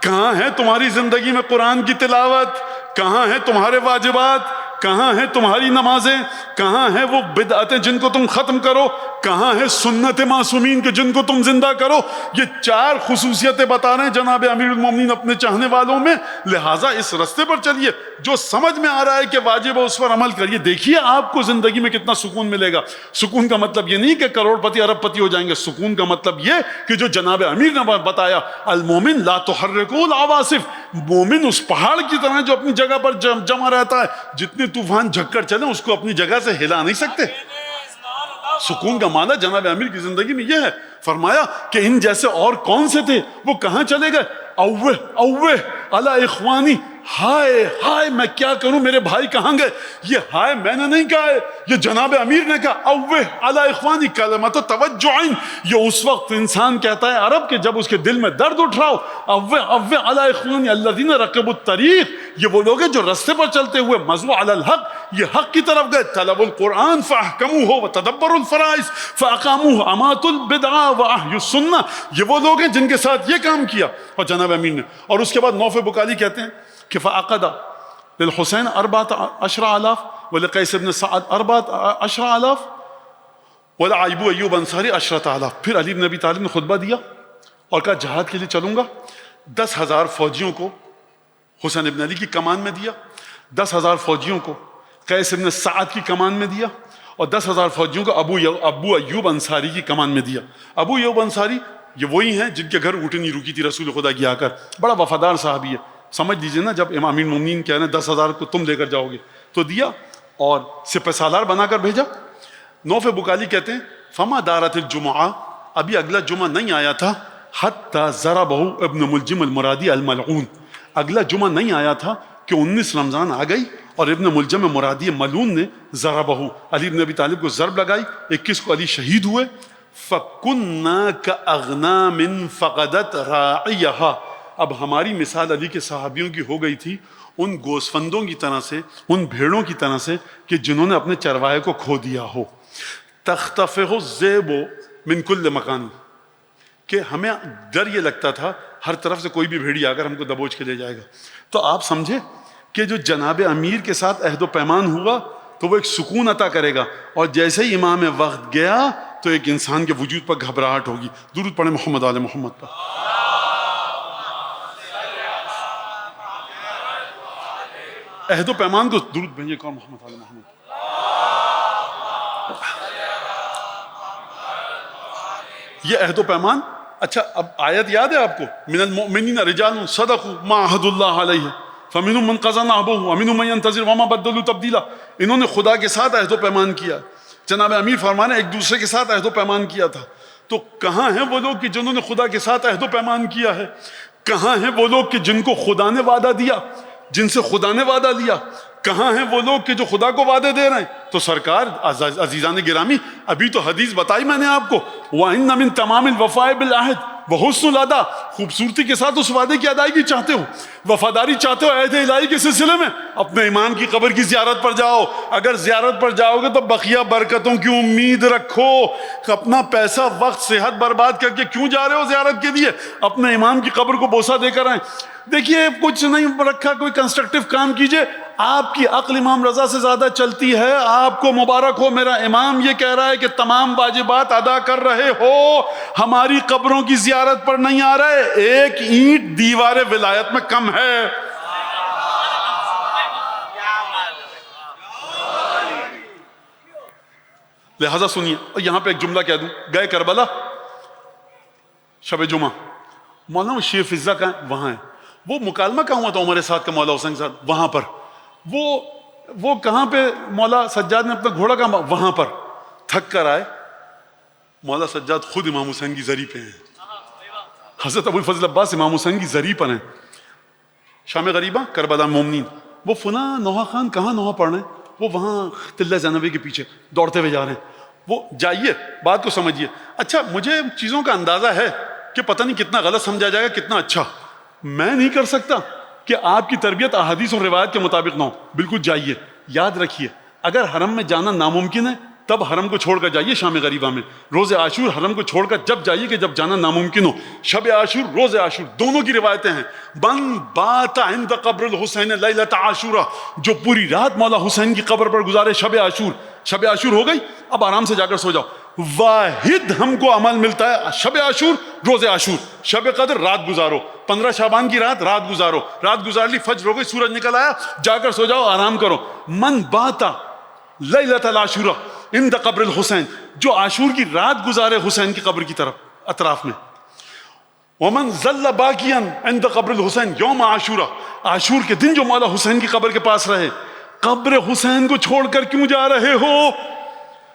کہاں ہے تمہاری زندگی میں قرآن کی تلاوت؟ کہاں ہیں تمہارے واجبات؟ کہاں ہیں تمہاری نمازیں؟ کہاں ہیں وہ بدعتیں جن کو تم ختم کرو؟ کہاں ہے سنت معصومین کے جن کو تم زندہ کرو؟ یہ 4 خصوصیتیں بتا رہے ہیں جناب امیر المومنین اپنے چاہنے والوں میں. لہٰذا اس رستے پر چلیے، جو سمجھ میں آ رہا ہے کہ واجب ہے اس پر عمل کریے. دیکھیے آپ کو زندگی میں کتنا سکون ملے گا. سکون کا مطلب یہ نہیں کہ کروڑ پتی ارب پتی ہو جائیں گے. سکون کا مطلب یہ کہ جو جناب امیر نے بتایا، المومن لا تحرکوا العواصف، مومن اس پہاڑ کی طرح جو اپنی جگہ پر جمع رہتا ہے، جتنے طوفان جھکڑ چلیں اس کو اپنی جگہ سے ہلا نہیں سکتے. سکون کا معنی جناب امیر کی زندگی میں یہ ہے. فرمایا کہ ان جیسے اور کون سے تھے، وہ کہاں چلے گئے؟ اوہ اوہ علی اخوانی، ہائے ہائے میں کیا کروں، میرے بھائی کہاں گئے؟ یہ ہائے میں نے نہیں کہا ہے، یہ جناب امیر نے کہا. اوہ علی اخوانی کلمۃ توجع، یہ اس وقت انسان کہتا ہے عرب کہ جب اس کے دل میں درد اٹھ رہا ہو. اوہ اوہ علی اخوانی الذین رکبوا الطریق، یہ وہ لوگ ہیں جو رستے پر چلتے ہوئے مضوا علی الحق، یہ حق کی طرف گئے. طلبوا القرآن فاحکموہ وتدبروا الفرائض فاقاموہ اماتوا البدع واحیوا السنہ. یہ وہ لوگ ہیں جن کے ساتھ یہ کام کیا. اور جناب امیر نے، اور اس کے بعد نوف بکالی کہتے ہیں کہ فعقد للحسین 14,000 ولقیس بن سعد 14,000 ولابو ایوب انصاری 10,000. پھر علی بن ابی طالب نے خطبہ دیا اور کہا جہاد کے لیے چلوں گا. 10,000 فوجیوں کو حسین ابن علی کی کمان میں دیا، 10,000 فوجیوں کو قیس ابن سعد کی کمان میں دیا، اور 10,000 فوجیوں کو ابو ایوب انصاری کی کمان میں دیا. ابو ایوب انصاری یہ وہی ہیں جن کے گھر اونٹ نہیں رکی تھی رسول خدا کی آ کر. بڑا وفادار صحابی ہے. سمجھ لیجیے نا، جب امام المومنین کہہ رہے ہیں 10,000 کو تم لے کر جاؤ گے تو دیا اور سپہ سالار بنا کر بھیجا. نوف بکالی کہتے ہیں فما دارت الجمعہ، ابھی اگلا جمعہ نہیں آیا تھا، حتی ضربہ ابن ملجم المرادی الملعون. اگلا جمعہ نہیں آیا تھا کہ 19 رمضان آ گئی اور ابن ملجم مرادی ملعون نے ضربہ علی بن ابی طالب کو ضرب لگائی. 21 کو علی شہید ہوئے. فَكُنَّا كَأَغْنَامٍ فَقَدَتْ رَاعِيَهَا. اب ہماری مثال علی کے صحابیوں کی ہو گئی تھی ان گوسفندوں کی طرح سے, ان بھیڑوں کی طرح سے کہ جنہوں نے اپنے چرواہے کو کھو دیا ہو. تختفہ الذئب من کل مکان, کہ ہمیں ڈر یہ لگتا تھا ہر طرف سے کوئی بھی بھیڑی آ کر ہم کو دبوچ کے لے جائے گا. تو آپ سمجھے کہ جو جناب امیر کے ساتھ عہد و پیمان ہوا تو وہ ایک سکون عطا کرے گا, اور جیسے ہی امام وقت گیا تو ایک انسان کے وجود پر گھبراہٹ ہوگی. درود پڑھیں محمد آل محمد پر. عہد و پیمان کو درود بھیجیے کون محمد آل محمد. یہ عہد و پیمان. اچھا اب آیت یاد ہے آپ کو, من المؤمنین رجال صدقوا ما عہد اللہ علیہ فمنهم من قضى نحبه ومنهم من ينتظر وما بدلوا تبدیلا. انہوں نے خدا کے ساتھ عہد و پیمان کیا. جناب امیر فرمانے ایک دوسرے کے ساتھ عہد و پیمان کیا تھا. تو کہاں ہیں وہ لوگ کہ جنہوں نے خدا کے ساتھ عہد و پیمان کیا ہے؟ کہاں ہیں وہ لوگ کہ جن کو خدا نے وعدہ دیا, جن سے خدا نے وعدہ لیا؟ کہاں ہیں وہ لوگ کہ جو خدا کو وعدے دے رہے ہیں؟ تو سرکار عزیزان گرامی ابھی تو حدیث بتائی میں نے آپ کو, وَإِنَّ مِن تَمَامِ الْوَفَاءِ بِالْعَهْدِ وَحُسْنُ الْأَدَاءِ. خوبصورتی کے ساتھ اس وعدے کی ادائیگی چاہتے ہو, وفاداری چاہتے ہو عہد الہی کے سلسلے میں, اپنے امام کی قبر کی زیارت پر جاؤ. اگر زیارت پر جاؤ گے تو بقیہ برکتوں کی امید رکھو. اپنا پیسہ وقت صحت برباد کر کے کیوں جا رہے ہو زیارت کے لیے؟ اپنے امام کی قبر کو بوسہ دے کر آئیں. دیکھیے کچھ نہیں رکھا, کوئی کنسٹرکٹیو کام کیجئے. آپ کی عقل امام رضا سے زیادہ چلتی ہے. آپ کو مبارک ہو, میرا امام یہ کہہ رہا ہے کہ تمام واجبات ادا کر رہے ہو, ہماری قبروں کی زیارت پر نہیں آ رہے. ایک اینٹ دیوار ولایت میں کم ہے. لہذا سنیے, اور یہاں پہ ایک جملہ کہہ دوں. گئے کربلا شب جمعہ, مولانا شیر فضا کا وہاں ہے. وہ مکالمہ کہاں ہوا تھا عمر سعد کا مولا حسین صاحب وہاں پر. وہ کہاں پہ مولا سجاد نے اپنا گھوڑا کہاں, وہاں پر تھک کر آئے. مولا سجاد خود امام حسین کی زری پہ ہیں. حضرت ابو الفضل عباس امام حسین کی زری پر ہیں. شام غریبہ کربلا مومنین, وہ فلاں نوحہ خان کہاں نوحہ پڑھ رہے ہیں؟ وہ وہاں تلہ زینبی کے پیچھے دوڑتے ہوئے جا رہے ہیں. وہ جائیے بات کو سمجھیے. اچھا مجھے چیزوں کا اندازہ ہے کہ پتہ نہیں کتنا غلط سمجھا جائے گا کتنا اچھا. میں نہیں کر سکتا کہ آپ کی تربیت احادیث اور روایت کے مطابق نہ ہو. بالکل جائیے. یاد رکھیے اگر حرم میں جانا ناممکن ہے تب حرم کو چھوڑ کر جائیے شام غریبہ میں. روز عاشور حرم کو چھوڑ کر جب جائیے کہ جب جانا ناممکن ہو. شب عاشور روز عاشور دونوں کی روایتیں ہیں. من بات عند قبر الحسین لیلۃ عاشورہ, جو پوری رات مولا حسین کی قبر پر گزارے شب عاشور. شب عاشور ہو گئی, اب آرام سے جا کر سو جاؤ. واحد ہم کو عمل ملتا ہے شب عاشور روز عاشور. شب قدر رات گزارو, 15 شعبان کی رات گزارو. رات گزار لی, فجر ہو گئی, سورج نکل آیا, جا کر سو جاؤ, آرام کرو. من باتا لیلۃ العاشورہ عند قبر الحسین, جو عاشور کی رات گزارے حسین کی قبر کی طرف اطراف میں. ومن ظل باقیا عند قبر الحسین یوم عاشورہ, عاشور کے دن جو مولا حسین کی قبر کے پاس رہے. قبر حسین کو چھوڑ کر کیوں جا رہے ہو؟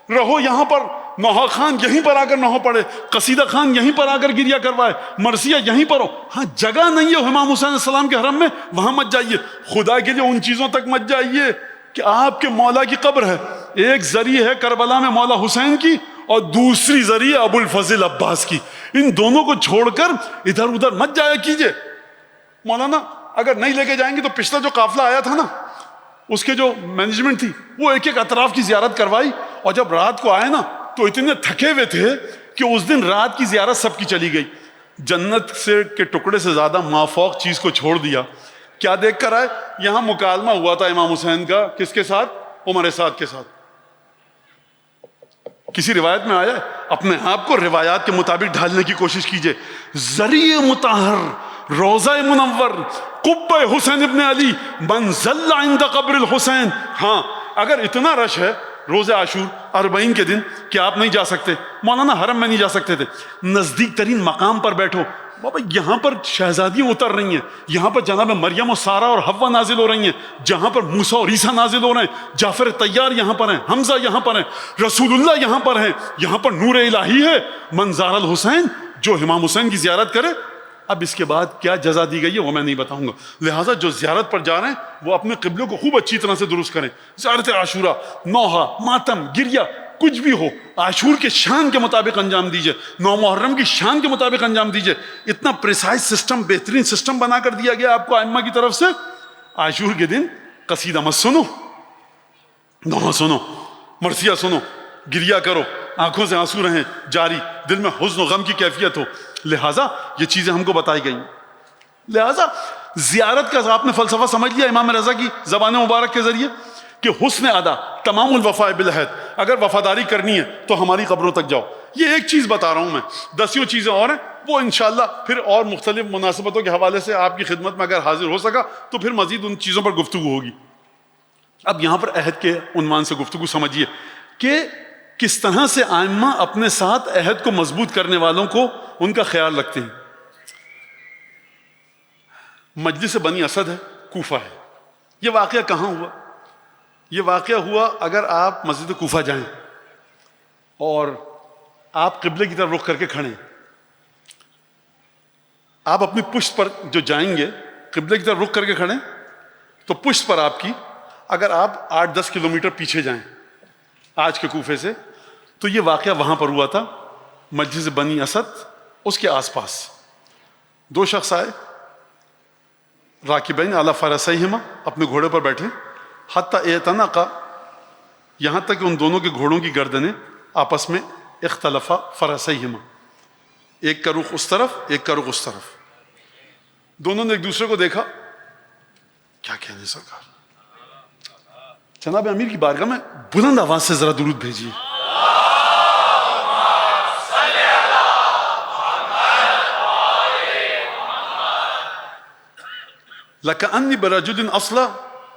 رہو یہاں پر. نوحہ خان یہیں پر آ کر نوحہ پڑھے, قصیدہ خان یہیں پر آ کر گریا کروائے, مرثیہ یہیں پر ہو. ہاں جگہ نہیں ہے امام حسین علیہ السلام کے حرم میں, وہاں مت جائیے. خدا کے لیے ان چیزوں تک مت جائیے کہ آپ کے مولا کی قبر ہے. ایک ذریعہ ہے کربلا میں مولا حسین کی, اور دوسری ذریعہ ابو الفضل عباس کی. ان دونوں کو چھوڑ کر ادھر ادھر مت جایا کیجئے. مولانا اگر نہیں لے کے جائیں گے تو پچھلا جو قافلہ آیا تھا نا, اس کے جو مینجمنٹ تھی وہ ایک ایک اطراف کی زیارت کروائی, اور جب رات کو آئے نا تو اتنے تھکے ہوئے تھے کہ اس دن رات کی زیارت سب کی چلی گئی. جنت سے کے ٹکڑے سے زیادہ مافوق چیز کو چھوڑ دیا. کیا دیکھ کر آئے؟ یہاں مکالمہ ہوا تھا امام حسین کا, کس کے ساتھ؟ عمر سعد کے ساتھ. کسی روایت میں آیا ہے؟ اپنے آپ کو روایات کے مطابق ڈھالنے کی کوشش کیجئے. ذریعہ مطہر, روضہ منور, قبہ حسین ابن علی, من ظل عند قبر الحسین. ہاں اگر اتنا رش ہے روز عاشور 40 کے دن کہ آپ نہیں جا سکتے, مولانا حرم میں نہیں جا سکتے تھے, نزدیک ترین مقام پر بیٹھو, بابا یہاں پر شہزادیاں اتر رہی ہیں, یہاں پر جناب مریم و سارہ اور حوا نازل ہو رہی ہیں, جہاں پر موسیٰ اور عیسیٰ نازل ہو رہے ہیں, جعفر طیار یہاں پر ہیں, حمزہ یہاں پر ہیں, رسول اللہ یہاں پر ہیں, یہاں پر نور الہی ہے. منظار الحسین, جو امام حسین کی زیارت کرے. اب اس کے بعد کیا جزا دی گئی ہے وہ میں نہیں بتاؤں گا, لہٰذا جو زیارت پر جا رہے ہیں وہ اپنے قبلے کو خوب اچھی طرح سے درست کریں. زیارت عاشورہ, نوحہ, ماتم, گریہ, کچھ بھی ہو عاشور کے شان کے مطابق انجام دیجئے, 9 محرم کی شان کے مطابق انجام دیجئے. اتنا پریسائز سسٹم, بہترین سسٹم بنا کر دیا گیا آپ کو ائمہ کی طرف سے. عاشور کے دن قصیدہ مت سنو, نوحہ سنو, مرثیہ سنو, گریہ کرو, آنکھوں سے آنسو رہیں جاری, دل میں حزن و غم کی کیفیت ہو. لہٰذا یہ چیزیں ہم کو بتائی گئیں. لہٰذا زیارت کا آپ نے فلسفہ سمجھ لیا امام رضا کی زبان مبارک کے ذریعے کہ حسن ادا تمام الوفاء بالعہد, اگر وفاداری کرنی ہے تو ہماری قبروں تک جاؤ. یہ ایک چیز بتا رہا ہوں میں, 10 چیزیں اور ہیں, وہ انشاءاللہ پھر اور مختلف مناسبتوں کے حوالے سے آپ کی خدمت میں اگر حاضر ہو سکا تو پھر مزید ان چیزوں پر گفتگو ہوگی. اب یہاں پر عہد کے عنوان سے گفتگو سمجھیے کہ کس طرح سے ائمہ اپنے ساتھ عہد کو مضبوط کرنے والوں کو ان کا خیال رکھتے ہیں. مجلس بنی اسد ہے, کوفہ ہے. یہ واقعہ کہاں ہوا؟ یہ واقعہ ہوا, اگر آپ مسجد کوفہ جائیں اور آپ قبلے کی طرف رخ کر کے کھڑے ہیں, آپ اپنی پشت پر جو جائیں گے قبلے کی طرف رخ کر کے کھڑے تو پشت پر آپ کی, اگر آپ 8-10 کلومیٹر پیچھے جائیں آج کے کوفے سے, تو یہ واقعہ وہاں پر ہوا تھا مجلس بنی اسد. اس کے آس پاس 2 شخص آئے, راکبین علی فرسیہما, اپنے گھوڑے پر بیٹھے, حتی اعتنقا, یہاں تک کہ ان دونوں کے گھوڑوں کی گردنیں آپس میں اختلفا فرسیہما, ایک کا رخ اس طرف ایک کا رخ اس طرف. دونوں نے ایک دوسرے کو دیکھا. کیا کہنے سرکار, جناب امیر کی بارگاہ میں بلند آواز سے ذرا درود بھیجیے. لَكَأَنِّي بِرَجُلٍ أَصْلَ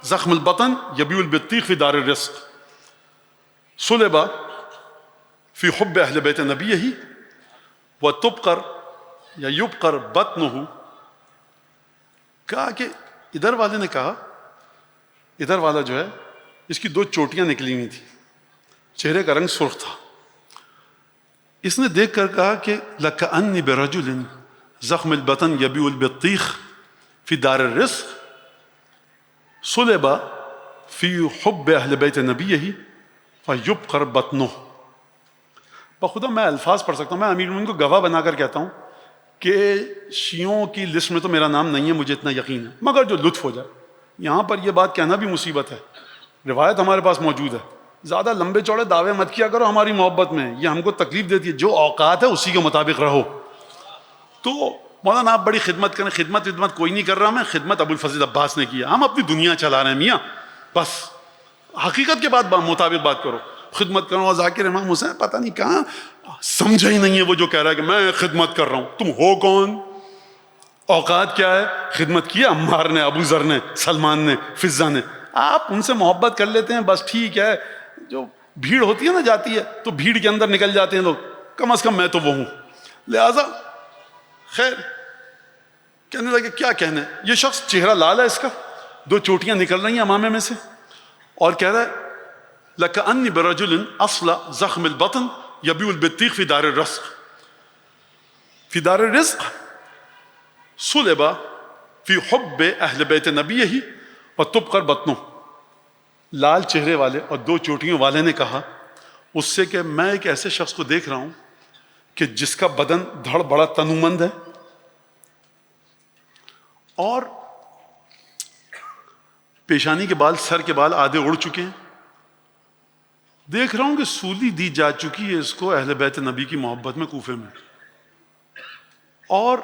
زخم البطن يبيع البطيخ في دار الرزق صلب في حب أهل بيت نبيه وتبقر یا يبقر بطنه. کہا کہ ادھر والے نے کہا, ادھر والا جو ہے اس کی 2 چوٹیاں نکلی ہوئی تھی, چہرے کا رنگ سرخ تھا. اس نے دیکھ کر کہا کہ لَكَأَنِّي بِرَجُلٍ زخم البطن يبيع البطيخ في دار الرزق صلب في حب اہل بیت نبیہ فیبقر بطنہ. بخدا میں الفاظ پڑھ سکتا ہوں, میں امیر المومنین کو گواہ بنا کر کہتا ہوں کہ شیعوں کی لسٹ میں تو میرا نام نہیں ہے, مجھے اتنا یقین ہے, مگر جو لطف ہو جائے. یہاں پر یہ بات کہنا بھی مصیبت ہے, روایت ہمارے پاس موجود ہے. زیادہ لمبے چوڑے دعوے مت کیا کرو ہماری محبت میں, یہ ہم کو تکلیف دیتی ہے. جو اوقات ہے اسی کے مطابق رہو. تو مولانا آپ بڑی خدمت کریں, خدمت کوئی نہیں کر رہا, میں خدمت ابو الفضل عباس نے کی ہے. ہم اپنی دنیا چلا رہے ہیں میاں, بس حقیقت کے بعد مطابق بات کرو. خدمت کرو, ذاکر امام حسین پتہ نہیں کہاں سمجھا ہی نہیں ہے وہ جو کہہ رہا ہے کہ میں خدمت کر رہا ہوں. تم ہو کون؟ اوقات کیا ہے؟ خدمت کی عمار نے, ابو ذر نے, سلمان نے, فضہ نے. آپ ان سے محبت کر لیتے ہیں, بس ٹھیک ہے. جو بھیڑ ہوتی ہے نا جاتی ہے, تو بھیڑ کے اندر نکل جاتے ہیں لوگ. کم از کم میں تو وہ ہوں. لہذا خیر کہنے لگے کیا کہنے. یہ شخص چہرہ لال ہے, اس کا 2 چوٹیاں نکل رہی ہیں امامے میں سے, اور کہہ رہا ہے لَكَأَنِّي بِرَجُلٍ أَصْلَ زخم البطن يبيع البطيخ في دار الرزق في دار الرزق صلب في حب اہل بیت نبیہ وتبقر بطنہ. لال چہرے والے اور 2 چوٹیوں والے نے کہا اس سے کہ میں ایک ایسے شخص کو دیکھ رہا ہوں کہ جس کا بدن دھڑ بڑا تنومند ہے, اور پیشانی کے بال, سر کے بال آدھے اڑ چکے ہیں. دیکھ رہا ہوں کہ سولی دی جا چکی ہے اس کو اہل بیت نبی کی محبت میں کوفے میں. اور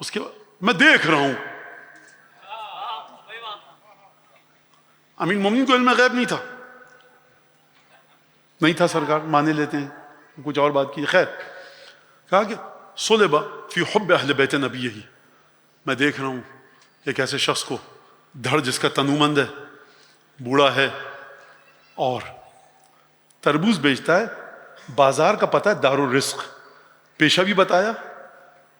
اس کے میں دیکھ رہا ہوں, امیر مومنین کو علم غیب نہیں تھا, نہیں تھا سرکار, مانے لیتے ہیں, کچھ اور بات کی. خیر کہا کہ صلب فی حب اہل بیت نبیہ, میں دیکھ رہا ہوں ایک ایسے شخص کو, دھڑ جس کا تنومند ہے, بوڑھا ہے, اور تربوز بیچتا ہے. بازار کا پتہ ہے دار الرزق, پیشہ بھی بتایا,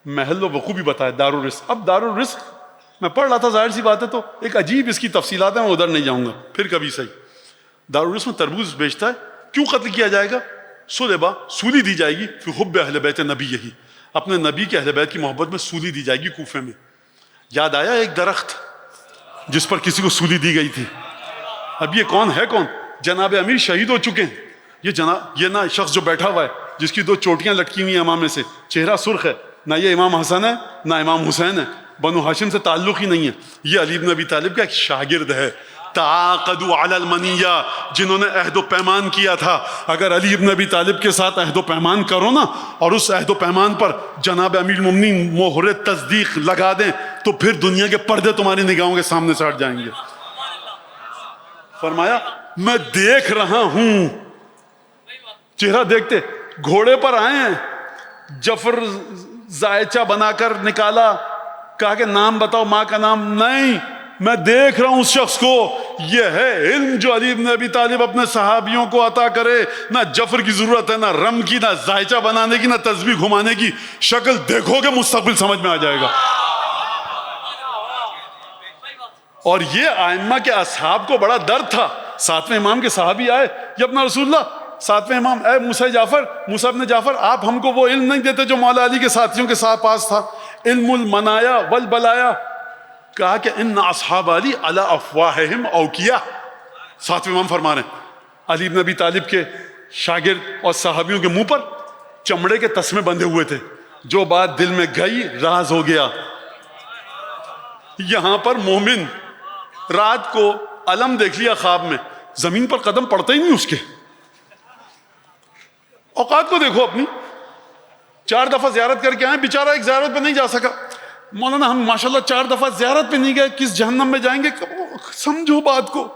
محل و وقوع بھی بتایا دارالرزق. اب دارالرزق میں پڑھ رہا تھا, ظاہر سی بات ہے تو ایک عجیب اس کی تفصیلات ہیں, میں ادھر نہیں جاؤں گا, پھر کبھی صحیح. دارالرزق میں تربوز بیچتا ہے. کیوں قتل کیا جائے گا؟ صلبہ, سولی دی جائے گی, فی حب اہل بیت نبی, یہی اپنے نبی کے اہل بیت کی محبت میں سولی دی جائے گی کوفے میں. یاد آیا ایک درخت جس پر کسی کو سولی دی گئی تھی. اب یہ کون ہے؟ کون؟ جناب امیر شہید ہو چکے ہیں. یہ نہ شخص جو بیٹھا ہوا ہے جس کی 2 چوٹیاں لٹکی ہوئی ہیں امامے سے, چہرہ سرخ ہے, نہ یہ امام حسن ہے نہ امام حسین ہے, بنو ہاشم سے تعلق ہی نہیں ہے. یہ علی بن ابی طالب کا ایک شاگرد ہے. تعاقدوا علی المنیہ, جنہوں نے عہد و پیمان کیا تھا. اگر علی بن ابی طالب کے ساتھ عہد و پیمان کرو نا, اور اس عہد و پیمان پر جناب امیر المومنین مہر تصدیق لگا دیں, تو پھر دنیا کے پردے تمہاری نگاہوں کے سامنے سے ہٹ جائیں گے. فرمایا میں دیکھ رہا ہوں. چہرہ دیکھتے, گھوڑے پر آئے ہیں, جفر زائچہ بنا کر نکالا, کہا کہ نام بتاؤ, ماں کا نام. نہیں, میں دیکھ رہا ہوں اس شخص کو. یہ ہے علم جو علی بن ابی طالب اپنے صحابیوں کو عطا کرے. نہ جفر کی ضرورت ہے, نہ رم کی, نہ زائچہ بنانے کی, نہ تسبیح گھمانے کی. شکل دیکھو گے مستقبل سمجھ میں آ جائے گا. اور یہ ائمہ کے اصحاب کو بڑا درد تھا. 7ویں امام کے صحابی آئے, یا اپنا رسول اللہ 7ویں امام, اے موسیٰ ابن جعفر, آپ ہم کو وہ علم نہیں دیتے جو مولا علی کے ساتھیوں کے ساتھ پاس تھا, علم المنایا والبلایا. کہا کہ ان اصحاب علی علی افواہہم اوکیہ. 7ویں امام فرما رہے ہیں علی بن ابی طالب کے شاگرد اور صحابیوں کے منہ پر چمڑے کے تسمے بندھے ہوئے تھے. جو بات دل میں گئی راز ہو گیا. یہاں پر مومن رات کو علم دیکھ لیا خواب میں, زمین پر قدم پڑتا ہی نہیں اس کے. اوقات کو دیکھو اپنی, 4 دفعہ زیارت کر کے آئے, بیچارہ ایک زیارت پہ نہیں جا سکا. مولانا ہم ماشاءاللہ 4 دفعہ زیارت پہ نہیں گئے, کس جہنم میں جائیں گے؟ سمجھو بات کو.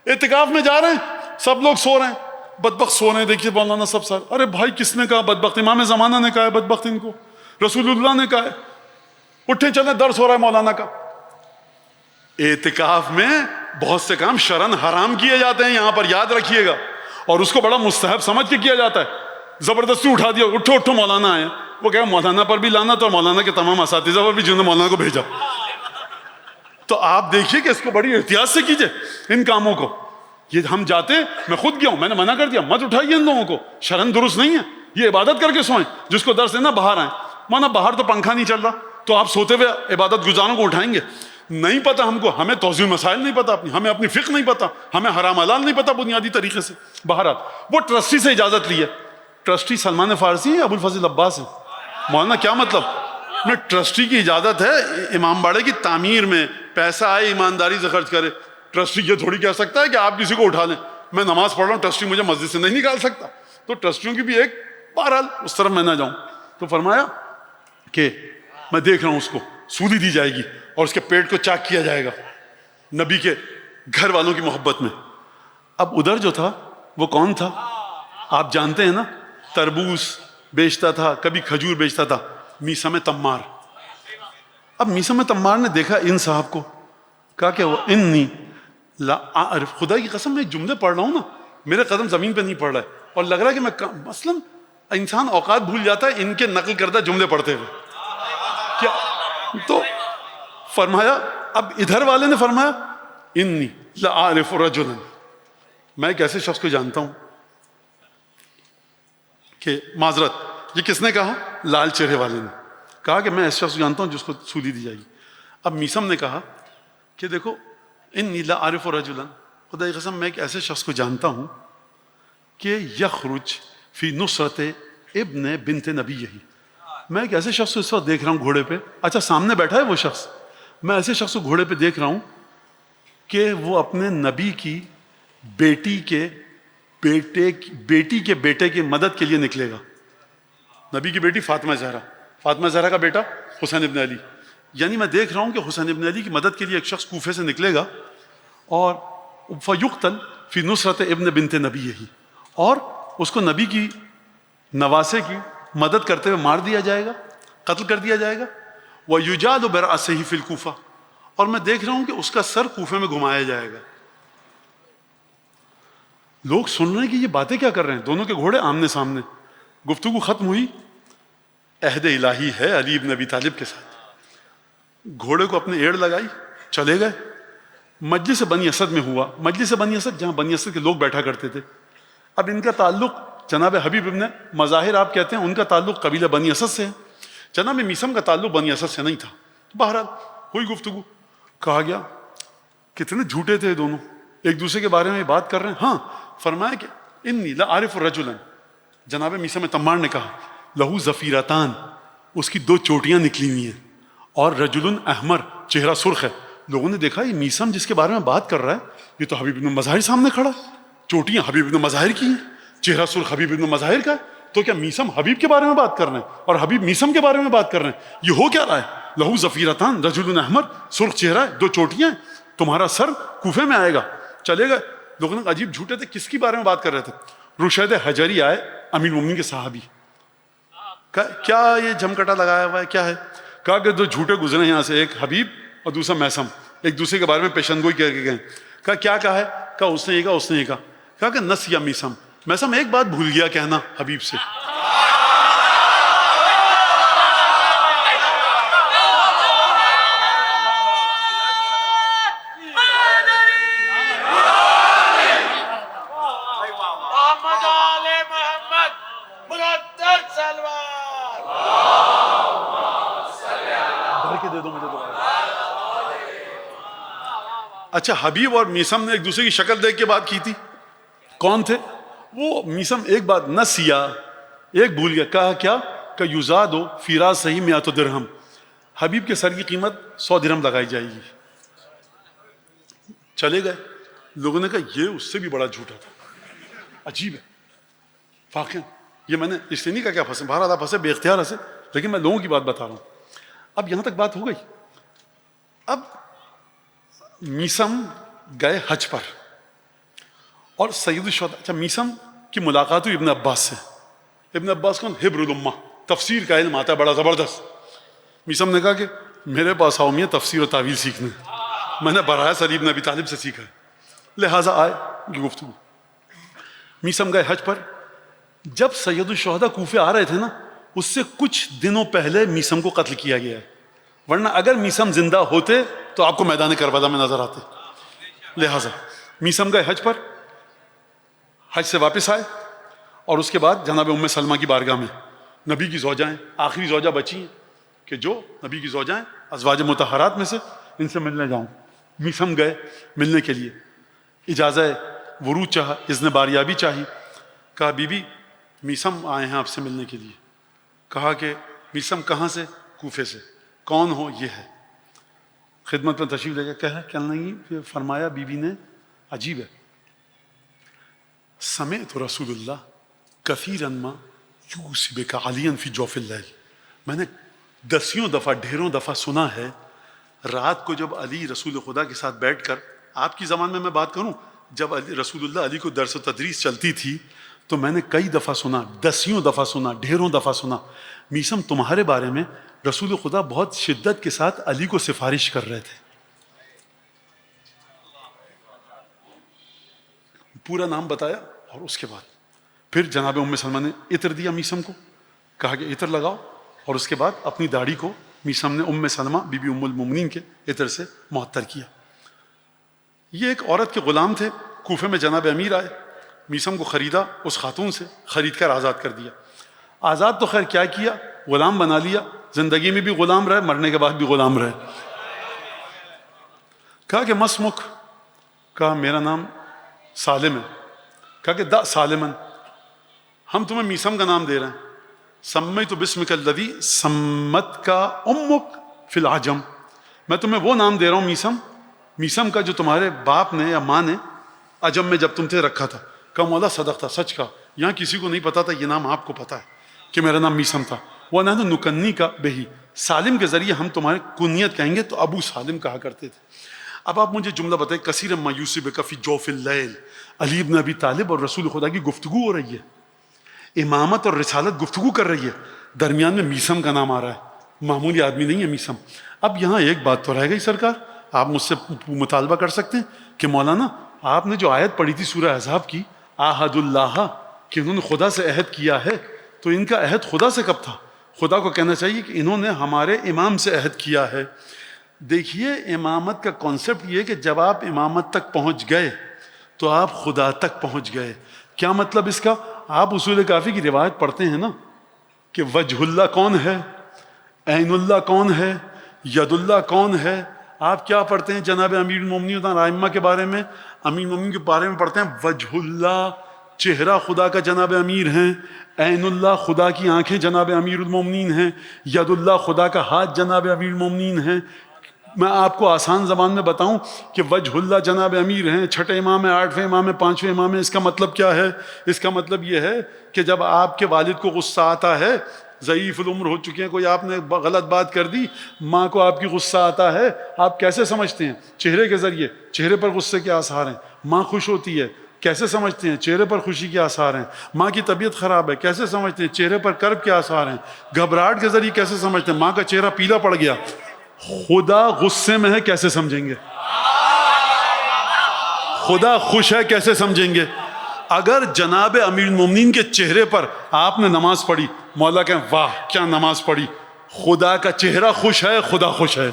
اعتکاف میں جا رہے ہیں, سب لوگ سو رہے ہیں, بدبخت سو رہے ہیں. دیکھیے مولانا سب سارے, ارے بھائی کس نے کہا بدبخت؟ امام زمانہ نے کہا ہے بدبخت ان کو, رسول اللہ نے کہا ہے. اٹھیں چلیں, درس ہو رہا ہے مولانا کا. اعتکاف میں بہت سے کام شرعن حرام کیے جاتے ہیں, یہاں پر یاد رکھیے گا, اور اس کو بڑا مستحب سمجھ کے کیا جاتا ہے. زبردستی اٹھا دیا, اٹھو اٹھو مولانا آئے. وہ کہا مولانا پر بھی لانا, تو مولانا کے تمام اساتذہ پر بھی جنہوں نے مولانا کو بھیجا. تو آپ دیکھیے کہ اس کو بڑی احتیاط سے کیجئے ان کاموں کو. یہ ہم جاتے, میں خود گیا ہوں, میں نے منع کر دیا, مت اٹھائیے ان لوگوں کو, شرعن درست نہیں ہے. یہ عبادت کر کے سوئیں. جس کو درس دینا باہر آئیں. مانا باہر تو پنکھا نہیں چل رہا, تو آپ سوتے ہوئے عبادت گزاروں کو اٹھائیں گے؟ نہیں پتا ہم کو, ہمیں توضیح مسائل نہیں پتا اپنی, ہمیں اپنی فقہ نہیں پتا, ہمیں حرام حلال نہیں پتا بنیادی طریقے سے. بہرحال وہ ٹرسٹی سے اجازت لی ہے. ٹرسٹی سلمان فارسی ہے یا ابو الفضل عباس ہے؟ مولانا کیا مطلب؟ میں ٹرسٹی کی اجازت ہے امام باڑے کی تعمیر میں, پیسہ آئے ایمانداری سے خرچ کرے. ٹرسٹی یہ تھوڑی کہہ سکتا ہے کہ آپ کسی کو اٹھا لیں. میں نماز پڑھ رہا ہوں, ٹرسٹی مجھے مسجد سے نہیں نکال سکتا. تو ٹرسٹیوں کی بھی ایک, بہرحال اس طرف میں نہ جاؤں. تو فرمایا کہ میں دیکھ رہا ہوں اس کو, سولی دی جائے گی اور اس کے پیٹ کو چاک کیا جائے گا نبی کے گھر والوں کی محبت میں. اب ادھر جو تھا وہ کون تھا آپ جانتے ہیں نا, تربوز بیچتا تھا, کبھی کھجور بیچتا تھا, میثم تمار. اب میثم تمار نے دیکھا ان صاحب کو, کہا کہ وہ انی لا اعرف, خدا کی قسم میں ایک جملے پڑھ رہا ہوں نا, میرے قدم زمین پہ نہیں پڑ رہا ہے, اور لگ رہا ہے کہ میں مثلاً انسان اوقات بھول جاتا ہے ان کے نقل کردہ جملے پڑھتے ہوئے. کیا تو فرمایا, اب ادھر والے نے فرمایا انی لا اعرف رجلا, میں ایک ایسے شخص کو جانتا ہوں کہ, معذرت یہ کس نے کہا؟ لال چہرے والے نے کہا کہ میں ایسے شخص کو جانتا ہوں جس کو سولی دی جائے گی. اب میثم نے کہا کہ دیکھو انی لا اعرف رجلا, خدا کی قسم میں ایک ایسے شخص کو جانتا ہوں کہ یخرج فی نصرت ابن بنت نبی, یہی میں ایک ایسے شخص کو اس وقت دیکھ رہا ہوں گھوڑے پہ. اچھا سامنے بیٹھا ہے وہ شخص, میں ایسے شخص کو گھوڑے پہ دیکھ رہا ہوں کہ وہ اپنے نبی کی بیٹی کے بیٹے کی مدد کے لیے نکلے گا. نبی کی بیٹی فاطمہ زہرا کا بیٹا حسین ابن علی, یعنی میں دیکھ رہا ہوں کہ حسین ابن علی کی مدد کے لیے ایک شخص کوفے سے نکلے گا, اور فیقتل فی نصرت ابن بنت نبی, یہی, اور اس کو نبی کی نواسے کی مدد کرتے ہوئے مار دیا جائے گا, قتل کر دیا جائے گا. وَيُجَادُ بِرَأْسِهِ فِي الْكُوفَةِ, اور میں دیکھ رہا ہوں کہ اس کا سر کوفے میں گھمایا جائے گا. لوگ سن رہے ہیں کہ یہ باتیں کیا کر رہے ہیں, دونوں کے گھوڑے آمنے سامنے. گفتگو ختم ہوئی, عہد الہی ہے علی ابن ابی طالب کے ساتھ. گھوڑے کو اپنے ایڑ لگائی, چلے گئے. مجلس بنی اسد میں ہوا. مجلس بنی اسد جہاں بنی اسد کے لوگ بیٹھا کرتے تھے. اب ان کا تعلق جناب حبیب ابن مظاہر آپ کہتے ہیں ان کا تعلق قبیلہ بنی اسد سے ہے. جناب میثم کا تعلق بنی اسد سے نہیں تھا. بہرحال ہوئی گفتگو. کہا گیا کتنے جھوٹے تھے دونوں, ایک دوسرے کے بارے میں بات کر رہے ہیں. ہاں, فرمایا کہ انی لعارف رجلا, جناب میثم تمار نے کہا, لہو ظفیرتان, اس کی 2 چوٹیاں نکلی ہوئی ہیں, اور رجل احمر, چہرہ سرخ ہے. لوگوں نے دیکھا یہ میثم جس کے بارے میں بات کر رہا ہے یہ تو حبیب ابن مظاہر سامنے کھڑا, چوٹیاں حبیب ابن مظاہر کی ہیں, چہرہ سرخ حبیب ابن مظاہر کا ہے, تو کیا میثم حبیب کے بارے میں بات کر رہے ہیں اور حبیب میثم کے بارے میں بات کر رہے ہیں؟ یہ ہو کیا رہا ہے؟ لہو ظفیرتان رجل احمر, سرخ چہرہ ہے, 2 چوٹیاں ہیں, تمہارا سر کوفے میں آئے گا. چلے گئے. لوگوں نے عجیب جھوٹے تھے, کس کے بارے میں بات کر رہے تھے؟ رشید حجری آئے, امیر المومنین کے صحابی. کیا یہ جھمکٹا لگایا ہوا ہے, کیا ہے؟ کہا کہ 2 جھوٹے گزرے یہاں سے, ایک حبیب اور دوسرا میثم, ایک دوسرے کے بارے میں پیشن گوئی کر کے گئے. کہا کیا کہا ہے؟ کہا اس نے یہ کہا, اس نے یہ کہا. کہا کہ نسیا میثم, میثم ایک بات بھول گیا کہنا حبیب سے. اچھا, حبیب اور میثم نے ایک دوسرے کی شکل دیکھ کے بات کی تھی. کون تھے وہ؟ میثم ایک بات نسیا, ایک بھول گیا. کہا کیا؟ کہ یزادو فی راسہ 100 درہم, حبیب کے سر کی قیمت 100 درہم لگائی جائے گی. چلے گئے. لوگوں نے کہا یہ اس سے بھی بڑا جھوٹا تھا. عجیب ہے واقعا. یہ میں نے اس لیے نہیں کہا کیا پھنسے, بہرحال آپ پھنسے بے اختیار ہنسے, لیکن میں لوگوں کی بات بتا رہا ہوں. اب یہاں تک بات ہو گئی. اب میثم گئے حج پر, اور سید الشہداء. اچھا, میثم کی ملاقات ہوئی ابن عباس سے. ابن عباس کون؟ حبر الامہ, تفسیر کا علم آتا ہے بڑا زبردست. میثم نے کہا کہ میرے پاس آؤ میاں تفسیر و تعویل سیکھنے, میں نے براہ راست علی بن ابی طالب سے سیکھا ہے, لہٰذا آئے یہ گفتگو. میثم گئے حج پر. جب سید الشہداء کوفے آ رہے تھے نا, اس سے کچھ دنوں پہلے میثم کو قتل کیا گیا ہے, ورنہ اگر میثم زندہ ہوتے تو آپ کو میدان کربلا میں نظر آتے. لہٰذا میثم گئے حج پر, حج سے واپس آئے, اور اس کے بعد جناب ام سلمہ کی بارگاہ میں, نبی کی زوجائیں, آخری زوجہ بچی ہیں کہ جو نبی کی زوجائیں ازواج مطہرات میں سے, ان سے ملنے جاؤں. میثم گئے ملنے کے لیے, اجازت ورود چاہا, اذن باریابی چاہی. کہا بی بی میثم آئے ہیں آپ سے ملنے کے لیے. کہا کہ میثم کہاں سے؟ کوفے سے. کون ہو؟ یہ ہے. خدمت میں تشریف لے کے کہنے لگی, فرمایا بی بی نے, عجیب ہے, سمعت رسول اللہ کثیرا ما یوصبک علیا فی جوف اللیل, میں نے دسیوں دفعہ, ڈھیروں دفعہ سنا ہے رات کو جب علی رسول خدا کے ساتھ بیٹھ کر, آپ کی زمان میں بات کروں, جب رسول اللہ علی کو درس و تدریس چلتی تھی تو میں نے کئی دفعہ سنا, دسیوں دفعہ سنا, ڈھیروں دفعہ سنا, میثم تمہارے بارے میں رسول خدا بہت شدت کے ساتھ علی کو سفارش کر رہے تھے. پورا نام بتایا, اور اس کے بعد پھر جناب ام سلمہ نے عطر دیا میثم کو, کہا کہ عطر لگاؤ, اور اس کے بعد اپنی داڑھی کو میثم نے ام سلمہ بی بی ام المومنین کے عطر سے معطر کیا. یہ ایک عورت کے غلام تھے, کوفے میں جناب امیر آئے, میثم کو خریدا, اس خاتون سے خرید کر آزاد کر دیا. آزاد تو خیر کیا کیا, غلام بنا لیا, زندگی میں بھی غلام رہے, مرنے کے بعد بھی غلام رہے. کہا کہ مسمک, کہا میرا نام سالم ہے. کہا کہ دا سالمن, ہم تمہیں میثم کا نام دے رہے ہیں. سمیت بسمک الذی سمت کا امک فی العجم, میں تمہیں وہ نام دے رہا ہوں میثم, میثم کا جو تمہارے باپ نے یا ماں نے عجم میں جب تم تھے رکھا تھا. کہا مولا صدق تھا, سچ کہا, یہاں کسی کو نہیں پتا تھا, یہ نام آپ کو پتا ہے کہ میرا نام میثم تھا. وَنَحْنُ نُكَنِّكَ بِهِ, سالم کے ذریعے ہم تمہارے کنیت کہیں گے, تو ابو سالم کہا کرتے تھے. اب آپ مجھے جملہ بتائیں, کثیر ما یوصبک فی جوف اللیل, علی ابن ابی طالب اور رسول خدا کی گفتگو ہو رہی ہے, امامت اور رسالت گفتگو کر رہی ہے, درمیان میں میثم کا نام آ رہا ہے. معمولی آدمی نہیں ہے میثم. اب یہاں ایک بات تو رہ گئی سرکار, آپ مجھ سے مطالبہ کر سکتے ہیں کہ مولانا آپ نے جو آیت پڑھی تھی سورہ احزاب کی, آحد اللہ, کہ انہوں نے خدا سے عہد کیا ہے, تو ان کا عہد خدا سے کب تھا؟ خدا کو کہنا چاہیے کہ انہوں نے ہمارے امام سے عہد کیا ہے. دیکھیے امامت کا کانسیپٹ یہ کہ جب آپ امامت تک پہنچ گئے تو آپ خدا تک پہنچ گئے. کیا مطلب اس کا؟ آپ اصول کافی کی روایت پڑھتے ہیں نا کہ وجہ اللہ کون ہے، عین اللہ کون ہے، ید اللہ کون ہے. آپ کیا پڑھتے ہیں جناب امیر المومنین ائمہ کے بارے میں؟ امیر المومنین کے بارے میں پڑھتے ہیں وجہ اللہ، چہرہ خدا کا جناب امیر ہیں، عین اللہ خدا کی آنکھیں جناب امیر المومنین ہیں، ید اللہ خدا کا ہاتھ جناب امیر المومنین ہیں. میں آپ کو آسان زبان میں بتاؤں کہ وجہ اللہ جناب امیر ہیں، چھٹے امام ہیں، آٹھویں امام ہیں، پانچویں امام ہیں. اس کا مطلب کیا ہے؟ اس کا مطلب یہ ہے کہ جب آپ کے والد کو غصہ آتا ہے، ضعیف العمر ہو چکے ہیں، کوئی آپ نے غلط بات کر دی، ماں کو آپ کی غصہ آتا ہے، آپ کیسے سمجھتے ہیں؟ چہرے کے ذریعے. چہرے پر غصے کے آثار ہیں. ماں خوش ہوتی ہے، کیسے سمجھتے ہیں؟ چہرے پر خوشی کے آثار ہیں. ماں کی طبیعت خراب ہے، کیسے سمجھتے ہیں؟ چہرے پر کرب کے آثار ہیں. گھبراہٹ کے ذریعے کیسے سمجھتے ہیں؟ ماں کا چہرہ پیلا پڑ گیا. خدا غصے میں ہے، کیسے سمجھیں گے؟ خدا خوش ہے، کیسے سمجھیں گے؟ اگر جناب امیر المومنین کے چہرے پر آپ نے نماز پڑھی، مولا کہیں واہ کیا نماز پڑھی، خدا کا چہرہ خوش ہے، خدا خوش ہے.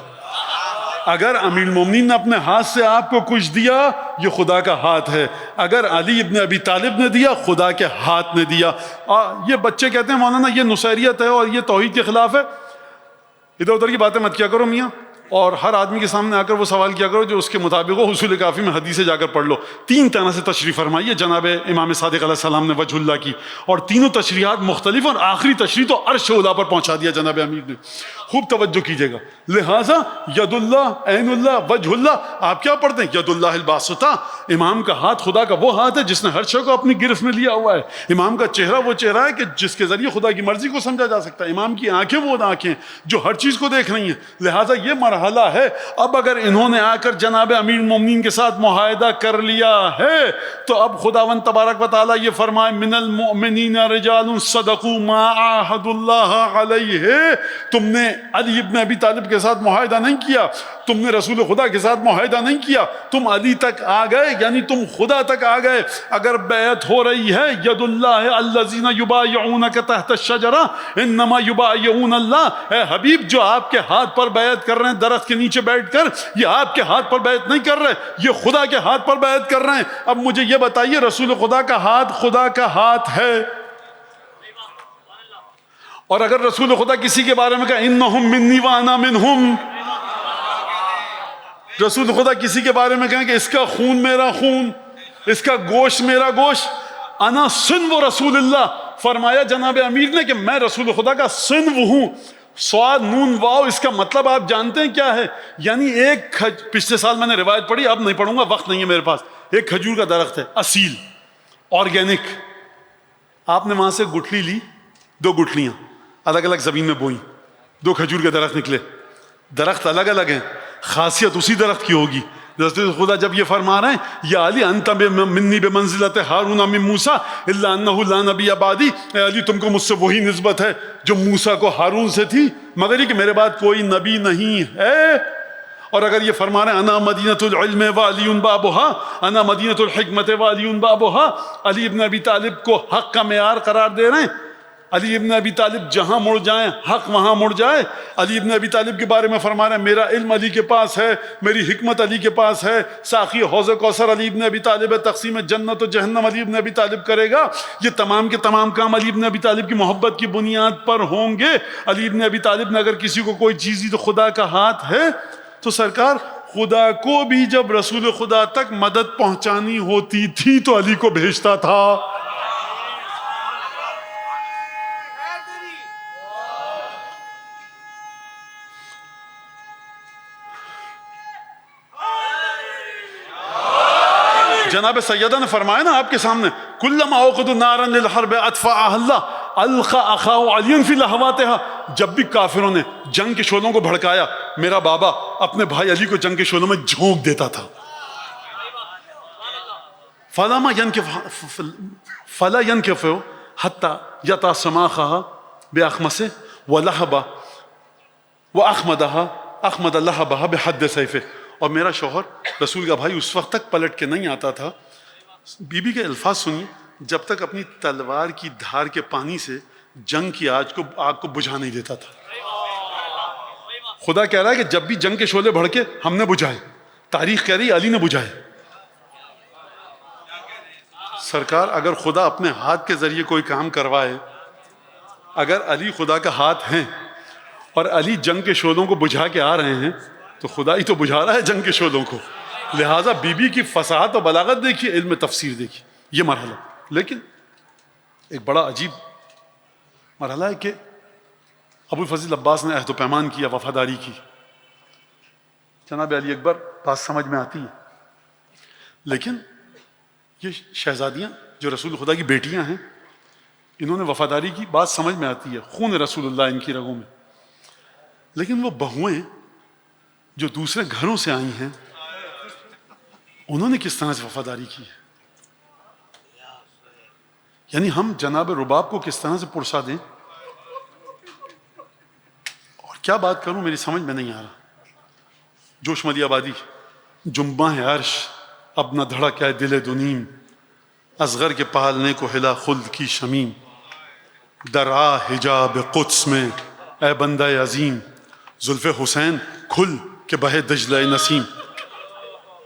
اگر امیر المومنین نے اپنے ہاتھ سے آپ کو کچھ دیا، یہ خدا کا ہاتھ ہے. اگر علی ابن ابی طالب نے دیا، خدا کے ہاتھ نے دیا. یہ بچے کہتے ہیں مولانا یہ نصیریت ہے اور یہ توحید کے خلاف ہے. ادھر ادھر کی باتیں مت کیا کرو میاں، اور ہر آدمی کے سامنے آ کر وہ سوال کیا کرو جو اس کے مطابق ہو. اصول کافی میں حدیثیں جا کر پڑھ لو. 3 طرح سے تشریح فرمائی ہے جناب امام صادق علیہ السلام نے وجہ اللہ کی، اور تینوں تشریحات مختلف، اور آخری تشریح تو عرش اولا پر پہنچا دیا جناب امیر نے. خوب توجہ کیجیے گا. لہٰذا ید اللہ، عین اللہ، وجہ اللہ. آپ کیا پڑھتے ہیں؟ ید اللہ الباسطہ. امام کا ہاتھ خدا کا وہ ہاتھ ہے جس نے ہر شے کو اپنی گرفت میں لیا ہوا ہے. امام کا چہرہ وہ چہرہ ہے کہ جس کے ذریعے خدا کی مرضی کو سمجھا جا سکتا ہے. امام کی آنکھیں وہ آنکھیں جو ہر چیز کو دیکھ رہی ہیں. لہٰذا یہ مرحلہ ہے. اب اگر انہوں نے آ کر جناب امیر المومنین کے ساتھ معاہدہ کر لیا ہے تو اب خداوند تبارک و تعالیٰ یہ فرمائے من المؤمنین رجال صدقوا ما عاہدوا اللہ علیہ. تم نے علی ابن ابی طالب کے ساتھ معاہدہ نہیں کیا، تم نے رسول خدا کے ساتھ معاہدہ نہیں کیا، تم علی تک آ گئے، یعنی تم خدا تک آ گئے. اگر بیعت ہو رہی ہے، ید اللہ الذین یبایعونک تحت الشجرہ انما یبایعون اللہ. اے حبیب، جو آپ کے ہاتھ پر بیعت کر رہے ہیں درخت کے نیچے بیٹھ کر، یہ آپ کے ہاتھ پر بیعت نہیں کر رہے، یہ خدا کے ہاتھ پر بیعت کر رہے ہیں. اب مجھے یہ بتائیے، رسول خدا کا ہاتھ خدا کا ہاتھ ہے، اور اگر رسول خدا کسی کے بارے میں کہا انہم منی وانا منہم، رسول خدا کسی کے بارے میں کہیں کہ اس کا خون میرا خون، اس کا گوشت میرا گوشت، انا سنو رسول اللہ. فرمایا جناب امیر نے کہ میں رسول خدا کا سنو ہوں. سواد نون واو، اس کا مطلب آپ جانتے ہیں کیا ہے؟ یعنی ایک پچھلے سال میں نے روایت پڑھی، اب نہیں پڑھوں گا، وقت نہیں ہے میرے پاس. ایک کھجور کا درخت ہے، اصیل، آرگینک. آپ نے وہاں سے گٹھلی لی، 2 گٹھلیاں الگ الگ زمین میں بوئیں، 2 کھجور کے درخت نکلے. درخت الگ الگ ہیں، خاصیت اسی درخت کی ہوگی. رسول خدا جب یہ فرما رہے ہیں یا علی انت منی بمنزلت ہارون من موسیٰ الا انہ لا نبی بعدی، اے علی تم کو مجھ سے وہی نسبت ہے جو موسیٰ کو ہارون سے تھی، مگر یہ کہ میرے بعد کوئی نبی نہیں ہے. اور اگر یہ فرما رہے ہیں انا مدینۃ العلم وعلی بابها، انا مدینۃ الحکمت وعلی بابها، علی ابن ابی طالب کو حق کا معیار قرار دے رہے ہیں. علی ابن ابی طالب جہاں مڑ جائیں حق وہاں مڑ جائے. علی ابن ابی طالب کے بارے میں فرما رہے ہیں میرا علم علی کے پاس ہے، میری حکمت علی کے پاس ہے، ساقی حوض کوثر علی ابن ابی طالب ہے، تقسیم جنت و جہنم علی ابن ابی طالب کرے گا. یہ تمام کے تمام کام علی ابن ابی طالب کی محبت کی بنیاد پر ہوں گے. علی ابن ابی طالب نے اگر کسی کو کوئی چیز دی تو خدا کا ہاتھ ہے. تو سرکار خدا کو بھی جب رسول خدا تک مدد پہنچانی ہوتی تھی تو علی کو بھیجتا تھا. جناب سیدہ نے فرمایا نا آپ کے سامنے کلما اوقد نارا للحرب اطفاها اللہ القى اخاه علی فی لهواتها. جب بھی کافروں نے جنگ کے شعلوں کو بھڑکایا، میرا بابا اپنے بھائی علی کو جنگ کے شعلوں میں جھونک دیتا تھا. فلا ينكف حتى يطأ سماخها بأخمصه ولهب وأخمدها أخمد لهبها بحد سيفه. اور میرا شوہر رسول کا بھائی اس وقت تک پلٹ کے نہیں آتا تھا. بی بی کے الفاظ سنیے، جب تک اپنی تلوار کی دھار کے پانی سے جنگ کی آگ کو بجھا نہیں دیتا تھا. خدا کہہ رہا ہے کہ جب بھی جنگ کے شعلے بھڑکے ہم نے بجھائے. تاریخ کہہ رہی ہے علی نے بجھائے. سرکار اگر خدا اپنے ہاتھ کے ذریعے کوئی کام کروائے، اگر علی خدا کا ہاتھ ہیں اور علی جنگ کے شعلوں کو بجھا کے آ رہے ہیں تو خدا ہی تو بجھا رہا ہے جنگ کے شعلوں کو. لہٰذا بی بی کی فصاحت و بلاغت دیکھیے، علم تفسیر دیکھیے. یہ مرحلہ لیکن ایک بڑا عجیب مرحلہ ہے کہ ابو الفضل عباس نے عہد و پیمان کیا، وفاداری کی. جناب علی اکبر بات سمجھ میں آتی ہے، لیکن یہ شہزادیاں جو رسول خدا کی بیٹیاں ہیں، انہوں نے وفاداری کی، بات سمجھ میں آتی ہے، خون رسول اللہ ان کی رگوں میں. لیکن وہ بہویں جو دوسرے گھروں سے آئی ہیں، انہوں نے کس طرح سے وفاداری کی ہے؟ یعنی ہم جناب رباب کو کس طرح سے پرسا دیں؟ اور کیا بات کروں، میری سمجھ میں نہیں آ رہا. جوش مدی آبادی، جنباں ہے عرش اب نہ دھڑک ہے دل دنیم، اصغر کے پالنے کو ہلا خلد کی شمیم، درآ حجاب قدس میں اے بندہ عظیم، زلف حسین کھل کے بہے دجلہ نسیم.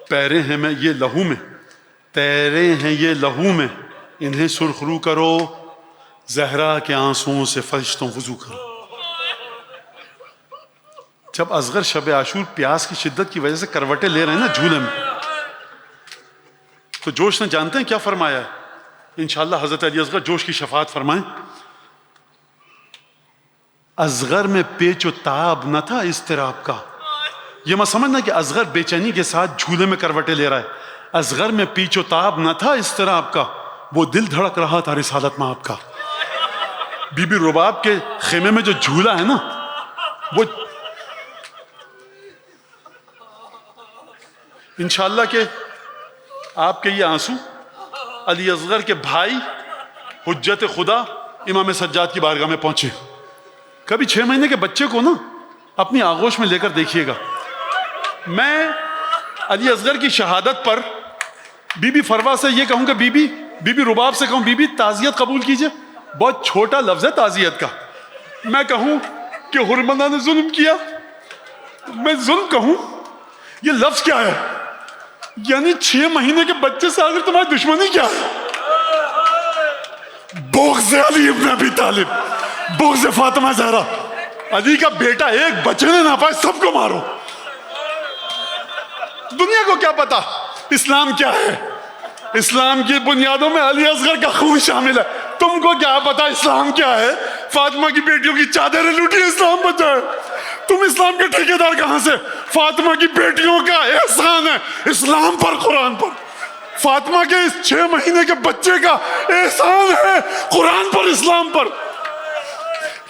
پیرے ہیں میں یہ لہو میں، تیرے ہیں یہ لہو میں، انہیں سرخ رو کرو، زہرا کے آنسوؤں سے فرشتوں وضو کرو. جب اصغر شب عاشور پیاس کی شدت کی وجہ سے کروٹیں لے رہے ہیں نا جھولے میں، تو جوش نے جانتے ہیں کیا فرمایا ہے؟ انشاءاللہ حضرت علی اصغر جوش کی شفاعت فرمائیں. اصغر میں پیچ و تاب نہ تھا اضطراب کا. یہ مت سمجھنا کہ اصغر بے چینی کے ساتھ جھولے میں کروٹیں لے رہا ہے. اصغر میں پیچ و تاب نہ تھا اضطراب کا، وہ دل دھڑک رہا تھا رسالت میں آپ کا. بی بی رباب کے خیمے میں جو جھولا ہے نا، وہ انشاءاللہ کہ آپ کے یہ آنسو علی اصغر کے بھائی حجت خدا امام سجاد کی بارگاہ میں پہنچے. کبھی 6 مہینے کے بچے کو نا اپنی آغوش میں لے کر دیکھیے گا. میں علی اصغر کی شہادت پر بی بی فروا سے یہ کہوں کہ بی بی رباب سے کہوں بی بی تعزیت قبول کیجئے. بہت چھوٹا لفظ ہے تعزیت کا. میں کہوں کہ حرمنہ نے ظلم کیا، میں ظلم کہوں، یہ لفظ کیا ہے؟ یعنی 6 مہینے کے بچے سے آخر تمہاری دشمنی کیا ہے؟ بغض علی ابن ابی طالب، بغض فاطمہ زہرا. علی کا بیٹا ایک بچنے نہ پائے، سب کو مارو. دنیا کو کیا پتا اسلام کیا ہے؟ اسلام کی بنیادوں میں علی اصغر کا خون شامل ہے. تم کو کیا پتا اسلام کیا ہے؟ فاطمہ کی بیٹیوں کی چادریں لوٹی، اسلام بچائے. تم اسلام کے ٹھیکیدار کہاں سے؟ فاطمہ کی بیٹیوں کا احسان ہے اسلام پر، قرآن پر. فاطمہ کے اس 6 مہینے کے بچے کا احسان ہے قرآن پر، اسلام پر.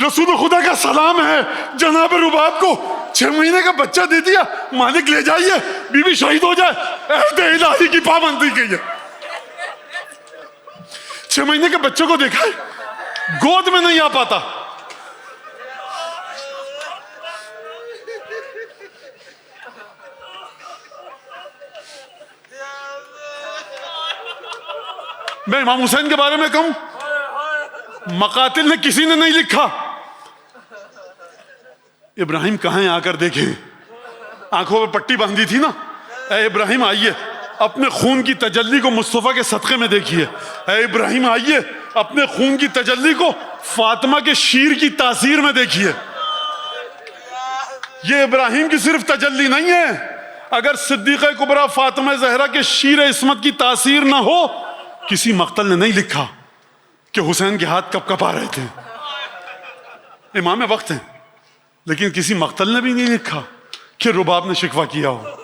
رسول خدا کا سلام ہے جناب رباب کو. 6 مہینے کا بچہ دے دیا، مالک لے جائیے، بی بی شہید ہو جائے. عہد الہی کی پابندی کی ہے. 6 مہینے کے بچے کو دیکھا ہے، گود میں نہیں آ پاتا. میں امام حسین کے بارے میں کہوں، مقاتل نے کسی نے نہیں لکھا. ابراہیم کہاں ہیں آ کر دیکھیں. آنکھوں پہ پٹی باندھی تھی نا، اے ابراہیم آئیے اپنے خون کی تجلی کو مصطفیٰ کے صدقے میں دیکھیے. اے ابراہیم آئیے اپنے خون کی تجلی کو فاطمہ کے شیر کی تاثیر میں دیکھیے. یہ ابراہیم کی صرف تجلی نہیں ہے. اگر صدیقہ کبریٰ فاطمہ زہرا کے شیر عصمت کی تاثیر نہ ہو، کسی مقتل نے نہیں لکھا کہ حسین کے ہاتھ کب کب آ رہے تھے. امام وقت ہیں، لیکن کسی مقتل نے بھی نہیں لکھا کہ رباب نے شکوہ کیا ہو.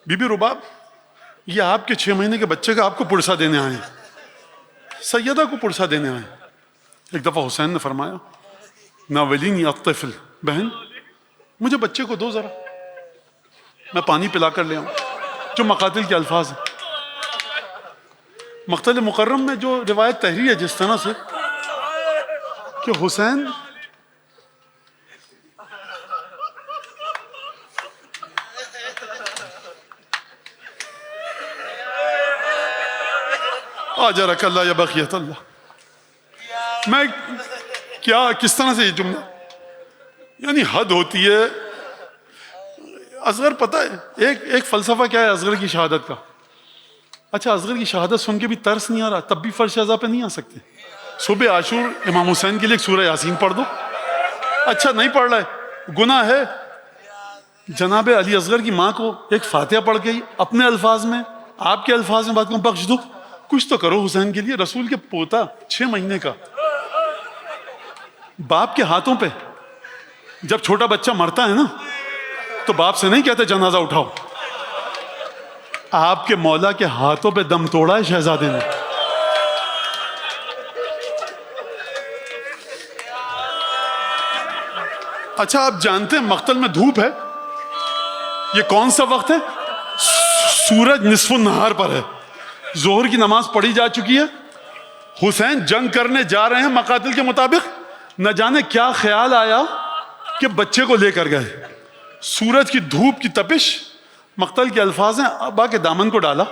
بی بی رباب یہ آپ کے 6 مہینے کے بچے کا آپ کو پرسا دینے آئے ہیں، سیدہ کو پرسا دینے آئے ہیں. ایک دفعہ حسین نے فرمایا، ناولینی الطفل، بہن مجھے بچے کو دو ذرا، میں پانی پلا کر لے آؤں. جو مقاتل کے الفاظ ہیں. مقتل مکرم میں جو روایت تحریر ہے جس طرح سے کہ حسین آجرک اللہ یا بقیت اللہ، میں کیا کس طرح سے یہ جملہ، یعنی حد ہوتی ہے. اصغر پتہ ہے ایک فلسفہ کیا ہے اصغر کی شہادت کا. اچھا اصغر کی شہادت سن کے بھی ترس نہیں آ رہا، تب بھی فرش اعضاء پہ نہیں آ سکتے. صبح عاشور امام حسین کے لیے ایک سورہ یاسین پڑھ دو. اچھا نہیں پڑھ رہا ہے، گناہ ہے. جناب علی اصغر کی ماں کو ایک فاتحہ پڑھ کے اپنے الفاظ میں آپ کے الفاظ میں بات کو بخش دو. کچھ تو کرو حسین کے لیے. رسول کے پوتا 6 مہینے کا باپ کے ہاتھوں پہ، جب چھوٹا بچہ مرتا ہے نا تو باپ سے نہیں کہتے جنازہ اٹھاؤ، آپ کے مولا کے ہاتھوں پہ دم توڑا ہے شہزادے نے. اچھا آپ جانتے ہیں مقتل میں دھوپ ہے، یہ کون سا وقت ہے؟ سورج نصف النہار پر ہے، ظہر کی نماز پڑھی جا چکی ہے، حسین جنگ کرنے جا رہے ہیں مقاتل کے مطابق. نہ جانے کیا خیال آیا کہ بچے کو لے کر گئے. سورج کی دھوپ کی تپش، مقتل کے الفاظ ہیں ابا کے دامن کو ڈالا.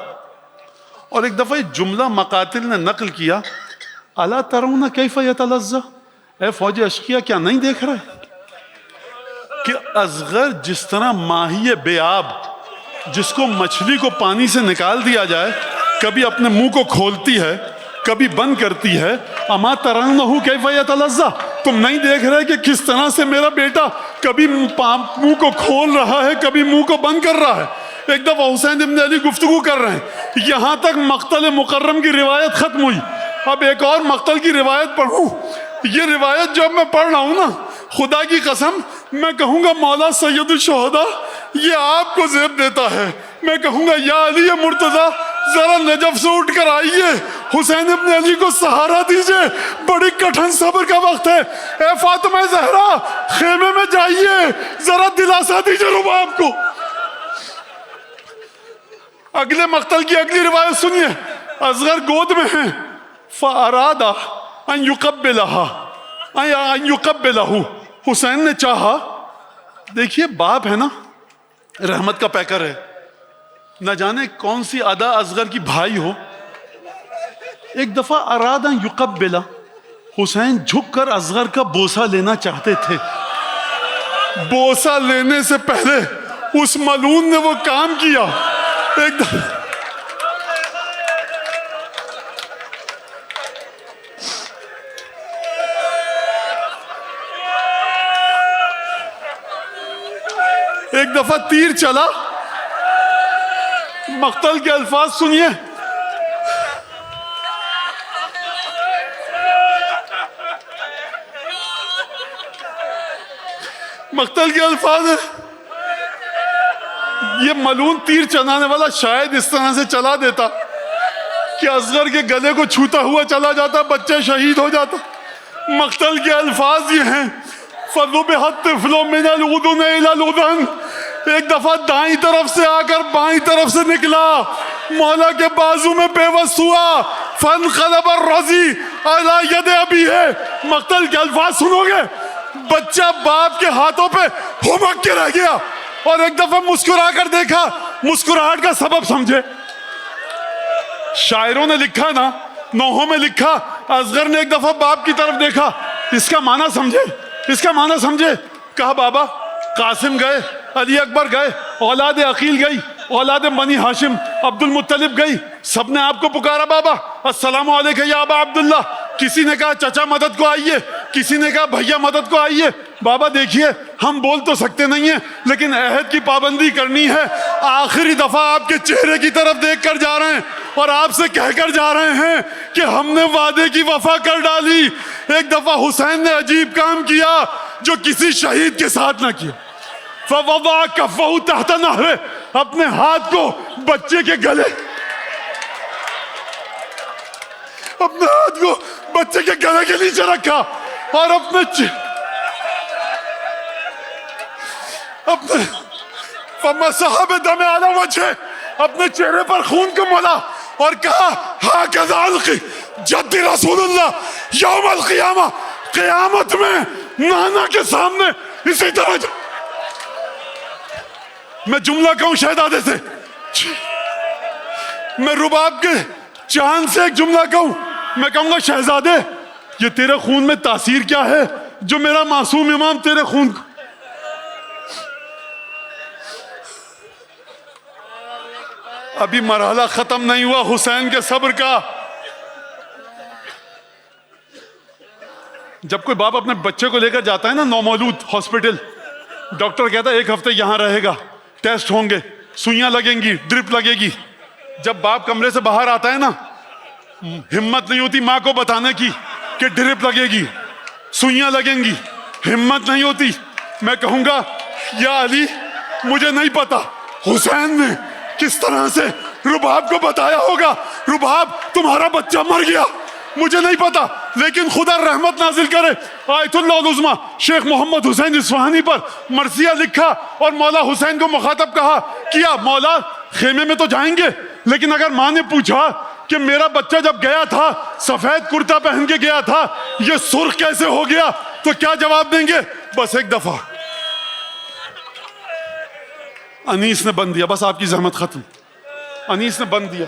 اور ایک دفعہ جملہ مقاتل نے نقل کیا، الا ترون کیف یتلظی، اے فوج اشقیاء کیا نہیں دیکھ رہے کہ اصغر جس طرح ماہی بے آب جس کو مچھلی کو پانی سے نکال دیا جائے کبھی اپنے منہ کو کھولتی ہے کبھی بند کرتی ہے، اما ترونہ کیف یتلظی، تم نہیں دیکھ رہے کہ کس طرح سے میرا بیٹا کبھی منہ کو کھول رہا ہے کبھی منہ کو بند کر رہا ہے. ایک دفعہ حسین ابن علی گفتگو کر رہے ہیں، یہاں تک مقتل مکرم کی روایت ختم ہوئی. اب ایک اور مقتل کی روایت پڑھوں. یہ روایت جب میں پڑھ رہا ہوں نا، خدا کی قسم میں کہوں گا مولا سید الشہداء یہ آپ کو زیب دیتا ہے. میں کہوں گا یا علی مرتضیٰ ذرا نجف سے اٹھ کر آئیے، حسین ابن علی کو سہارا دیجئے، بڑی کٹھن صبر کا وقت ہے. اے فاطمہ زہرا خیمے میں جائیے، ذرا دلاسا دیجئے رباب کو. اگلے مقتل کی اگلی روایت سنیے. اصغر گود میں ہیں، فاراد ان یقبلہ، حسین نے چاہا. دیکھیے باپ ہے نا، رحمت کا پیکر ہے، نہ جانے کون سی ادا اصغر کی بھائی ہو. ایک دفعہ اراد ان یقبلہ، حسین جھک کر اصغر کا بوسہ لینا چاہتے تھے. بوسہ لینے سے پہلے اس ملعون نے وہ کام کیا. ایک دفعہ تیر چلا، مقتل کے الفاظ سنیے. مقتل کے الفاظ ہیں، یہ ملعون تیر چلانے والا شاید اس طرح سے چلا دیتا کہ اصغر کے گلے کو چھوتا ہوا چلا جاتا، بچہ شہید ہو جاتا. مقتل کے الفاظ یہ ہیں، فَذُبِحَ الطِّفْلُ مِنَ الْأُذُنِ إِلَى الْأُذُنِ. ایک دفعہ دائیں طرف سے آ کر بائیں طرف سے نکلا، مولا کے بازو میں پیوست ہوا. فَانْقَلَبَ الرَّضِيعُ عَلَى يَدِ أَبِيهِ. مقتل کے الفاظ سنو گے، بچہ باپ کے ہاتھوں پہ ہمک کے رہ گیا. اور ایک دفعہ مسکرا کر دیکھا، مسکراہٹ کا سبب سمجھے. شاعروں نے لکھا نا، نوحوں میں لکھا، اصغر نے ایک دفعہ باپ کی طرف دیکھا. اس کا معنی سمجھے، اس کا معنی سمجھے. کہا بابا قاسم گئے، علی اکبر گئے، اولاد عقیل گئی، اولاد بنی ہاشم عبد المطلب گئی، سب نے آپ کو پکارا بابا السلام علیکم یا ابا عبداللہ. کسی نے کہا چچا مدد کو آئیے، کسی نے کہا بھیا مدد کو آئیے. بابا دیکھیے ہم بول تو سکتے نہیں ہیں لیکن عہد کی پابندی کرنی ہے. آخری دفعہ آپ کے چہرے کی طرف دیکھ کر جا رہے ہیں اور آپ سے کہہ کر جا رہے ہیں کہ ہم نے وعدے کی وفا کر ڈالی. ایک دفعہ حسین نے عجیب کام کیا جو کسی شہید کے ساتھ نہ کیا. فوضع کفہ تحت نہرہ، اپنے ہاتھ کو بچے کے گلے، اپنے ہاتھ کو بچے کے گلے کے نیچے رکھا اور اپنے فمسح بدم علی وجہہ، اپنے چہرے پر خون کو ملا اور کہا ہاکذا القی جد رسول اللہ یوم القیامہ، قیامت میں نانا کے سامنے اسی طرح. میں جملہ کہوں شہزادے سے، میں رباب کے چاند سے ایک جملہ کہوں، میں کہوں گا شہزادے یہ تیرے خون میں تاثیر کیا ہے جو میرا معصوم امام تیرے خون کو. ابھی مرحلہ ختم نہیں ہوا حسین کے صبر کا. جب کوئی باپ اپنے بچے کو لے کر جاتا ہے نا نومولود ہاسپٹل، ڈاکٹر کہتا ہے 1 ہفتے یہاں رہے گا، ٹیسٹ ہوں گے، سوئیاں لگیں گی، ڈرپ لگے گی. جب باپ کمرے سے باہر آتا ہے نا، ہمت نہیں ہوتی ماں کو بتانے کی کہ ڈرپ لگے گی، سوئیاں لگیں گی، ہمت نہیں ہوتی. میں کہوں گا یا علی مجھے نہیں پتا حسین نے کس طرح سے رباب کو بتایا ہوگا، رباب تمہارا بچہ مر گیا، مجھے نہیں پتا، لیکن خدا رحمت نازل کرے. آیت اللہ العظمیٰ شیخ محمد حسین اصفہانی پر مرثیہ لکھا اور مولا حسین کو مخاطب کیا مولا خیمے میں تو جائیں گے، لیکن اگر ماں نے پوچھا کہ میرا بچہ جب گیا تھا سفید کرتا پہن کے گیا تھا، یہ سرخ کیسے ہو گیا، تو کیا جواب دیں گے؟ بس ایک دفعہ انیس نے بند دیا، بس آپ کی زحمت ختم. انیس نے بند دیا.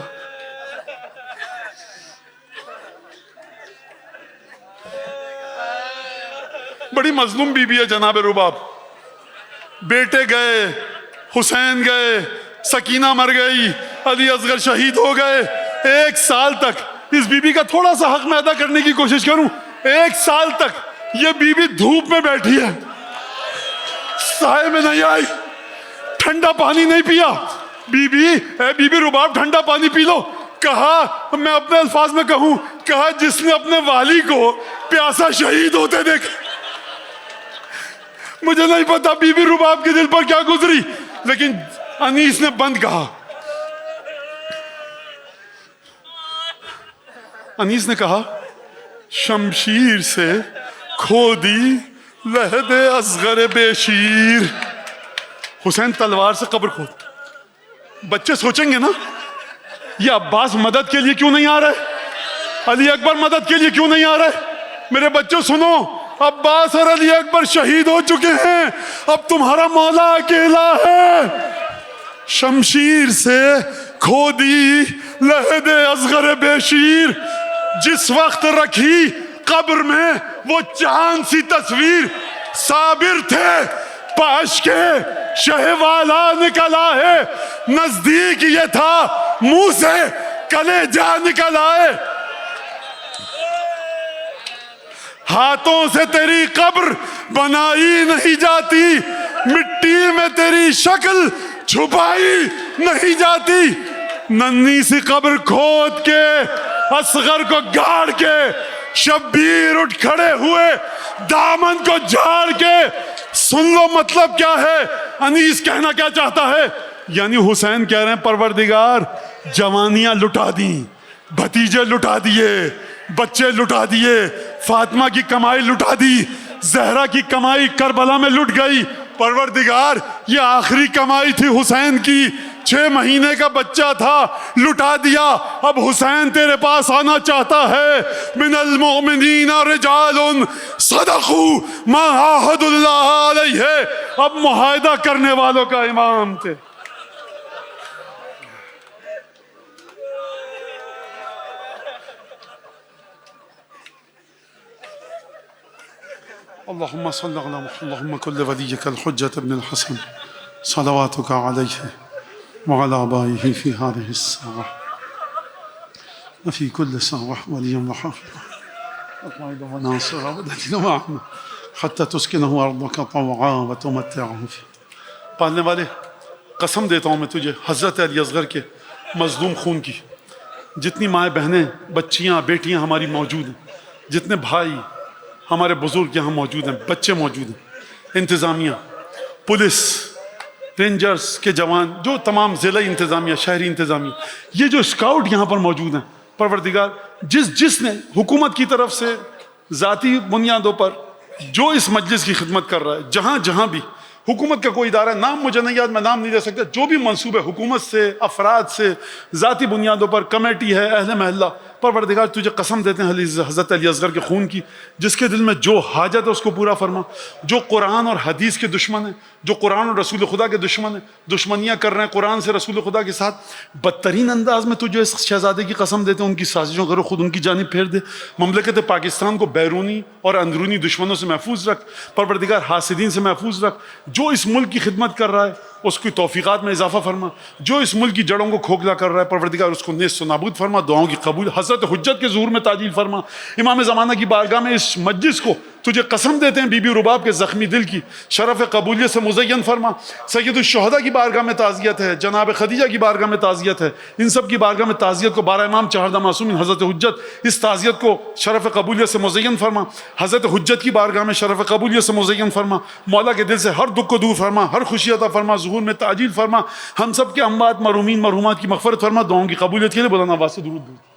بڑی مظلوم بی بی ہے جناب رباب. بیٹے گئے، حسین گئے، سکینہ مر گئی، علی اصغر شہید ہو گئے. 1 سال تک اس بی بی کا تھوڑا سا حق میں ادا کرنے کی کوشش کروں. 1 سال تک یہ بی بی دھوپ میں بیٹھی ہے، سائے میں نہیں آئی، ٹھنڈا پانی نہیں پیا. بی بی رباب ٹھنڈا پانی پی لو. کہا، میں اپنے الفاظ میں کہوں، کہا جس نے اپنے والی کو پیاسا شہید ہوتے دیکھا. مجھے نہیں پتا بی بی رباب کے دل پر کیا گزری، لیکن انیس نے بند کہا. انیس نے کہا شمشیر سے کھودی لحد اصغر بے شیر. حسین تلوار سے قبر کھود. بچے سوچیں گے نا یہ عباس مدد کے لیے کیوں نہیں آ رہے، علی اکبر مدد کے لیے کیوں نہیں آ رہے. میرے بچوں سنو، عباس اور علی اکبر شہید ہو چکے ہیں، اب تمہارا مولا اکیلا ہے. شمشیر سے کھودی لحد اصغر بے شیر. جس وقت رکھی قبر میں وہ چاند سی تصویر، صابر تھے پاش کے شہوالا نکلا ہے، نزدیک یہ تھا منہ سے کلیجہ نکل آئے. ہاتھوں سے تیری قبر بنائی نہیں جاتی، مٹی میں تیری شکل چھپائی نہیں جاتی. ننھی سی قبر کھود کے اصغر کو گاڑ کے شبیر اٹھ کھڑے ہوئے دامن کو جھاڑ کے. سن لو مطلب کیا ہے، انیس کہنا کیا چاہتا ہے. یعنی حسین کہہ رہے ہیں پروردگار جوانیاں لٹا دیں، بھتیجے لٹا دیے، بچے لٹا دیے، فاطمہ کی کمائی لٹا دی، زہرا کی کمائی کربلا میں لٹ گئی. پروردگار یہ آخری کمائی تھی حسین کی، 6 مہینے کا بچہ تھا، لٹا دیا. اب حسین تیرے پاس آنا چاہتا ہے. من المؤمنین رجال صدقوا ما عاہدوا اللہ علیہ. اب معاہدہ کرنے والوں کا امام تھے. اللهم صل على محمد اللهم كل وليك الحجة ابن الحسن صلواتك عليه وعلى آبائه في هذه الساعة وفي كل ساعة وليا وحافظا وقائدا وناصرا ودليلا معنا حتى تسكنه أرضك طوعا وتمتعه فيه. پالنے والے قسم دیتا ہوں میں تجھے حضرت علی اصغر کے مظلوم خون کی، جتنی مائیں بہنیں بچیاں بیٹیاں ہماری موجود ہیں، جتنے بھائی ہمارے بزرگ یہاں موجود ہیں، بچے موجود ہیں، انتظامیہ، پولیس، رینجرز کے جوان، جو تمام ضلعی انتظامیہ، شہری انتظامیہ، یہ جو اسکاؤٹ یہاں پر موجود ہیں، پروردگار جس نے حکومت کی طرف سے ذاتی بنیادوں پر جو اس مجلس کی خدمت کر رہا ہے، جہاں جہاں بھی حکومت کا کوئی ادارہ ہے، نام مجھے نہیں یاد، میں نام نہیں دے سکتا، جو بھی منصوبے حکومت سے، افراد سے، ذاتی بنیادوں پر، کمیٹی ہے، اہل محلہ، پروردگار تجھے قسم دیتے ہیں حضرت علی اصغر کے خون کی، جس کے دل میں جو حاجت ہے اس کو پورا فرما، جو قرآن اور حدیث کے دشمن ہیں، جو قرآن اور رسول خدا کے دشمن ہیں، دشمنیاں کر رہے ہیں قرآن سے رسول خدا کے ساتھ، بدترین انداز میں تجھے اس شہزادے کی قسم دیتے ہیں ان کی سازشوں کرو، خود ان کی جانب پھیر دے، مملکت پاکستان کو بیرونی اور اندرونی دشمنوں سے محفوظ رکھ، پروردگار حاسدین سے محفوظ رکھ، جو اس ملک کی خدمت کر رہا ہے اس کی توفیقات میں اضافہ فرما، جو اس ملک کی جڑوں کو کھوکھلا کر رہا ہے پروردگار اس کو نیست و نابود فرما، دعاؤں کی قبول، حضرت حجت کے ظہور میں تعجیل فرما، امام زمانہ کی بارگاہ میں اس مجلس کو تجھے قسم دیتے ہیں بی بی رباب کے زخمی دل کی شرف قبولیت سے مزین فرما، سید الشہداء کی بارگاہ میں تعزیت ہے، جناب خدیجہ کی بارگاہ میں تعزیت ہے، ان سب کی بارگاہ میں تعزیت کو بارہ امام چہاردہ معصومین حضرت حجت اس تعزیت کو شرف قبولیت سے مزین فرما، حضرت حجت کی بارگاہ میں شرف قبولیت سے مزین فرما، مولا کے دل سے ہر دکھ کو دور فرما، ہر خوشی عطا فرما، ظہور میں تعجیل فرما، ہم سب کے اموات مرحومین مرحومات کی مغفرت فرما، دعاؤں کی قبولیت کے لیے بلند آواز سے درود دو۔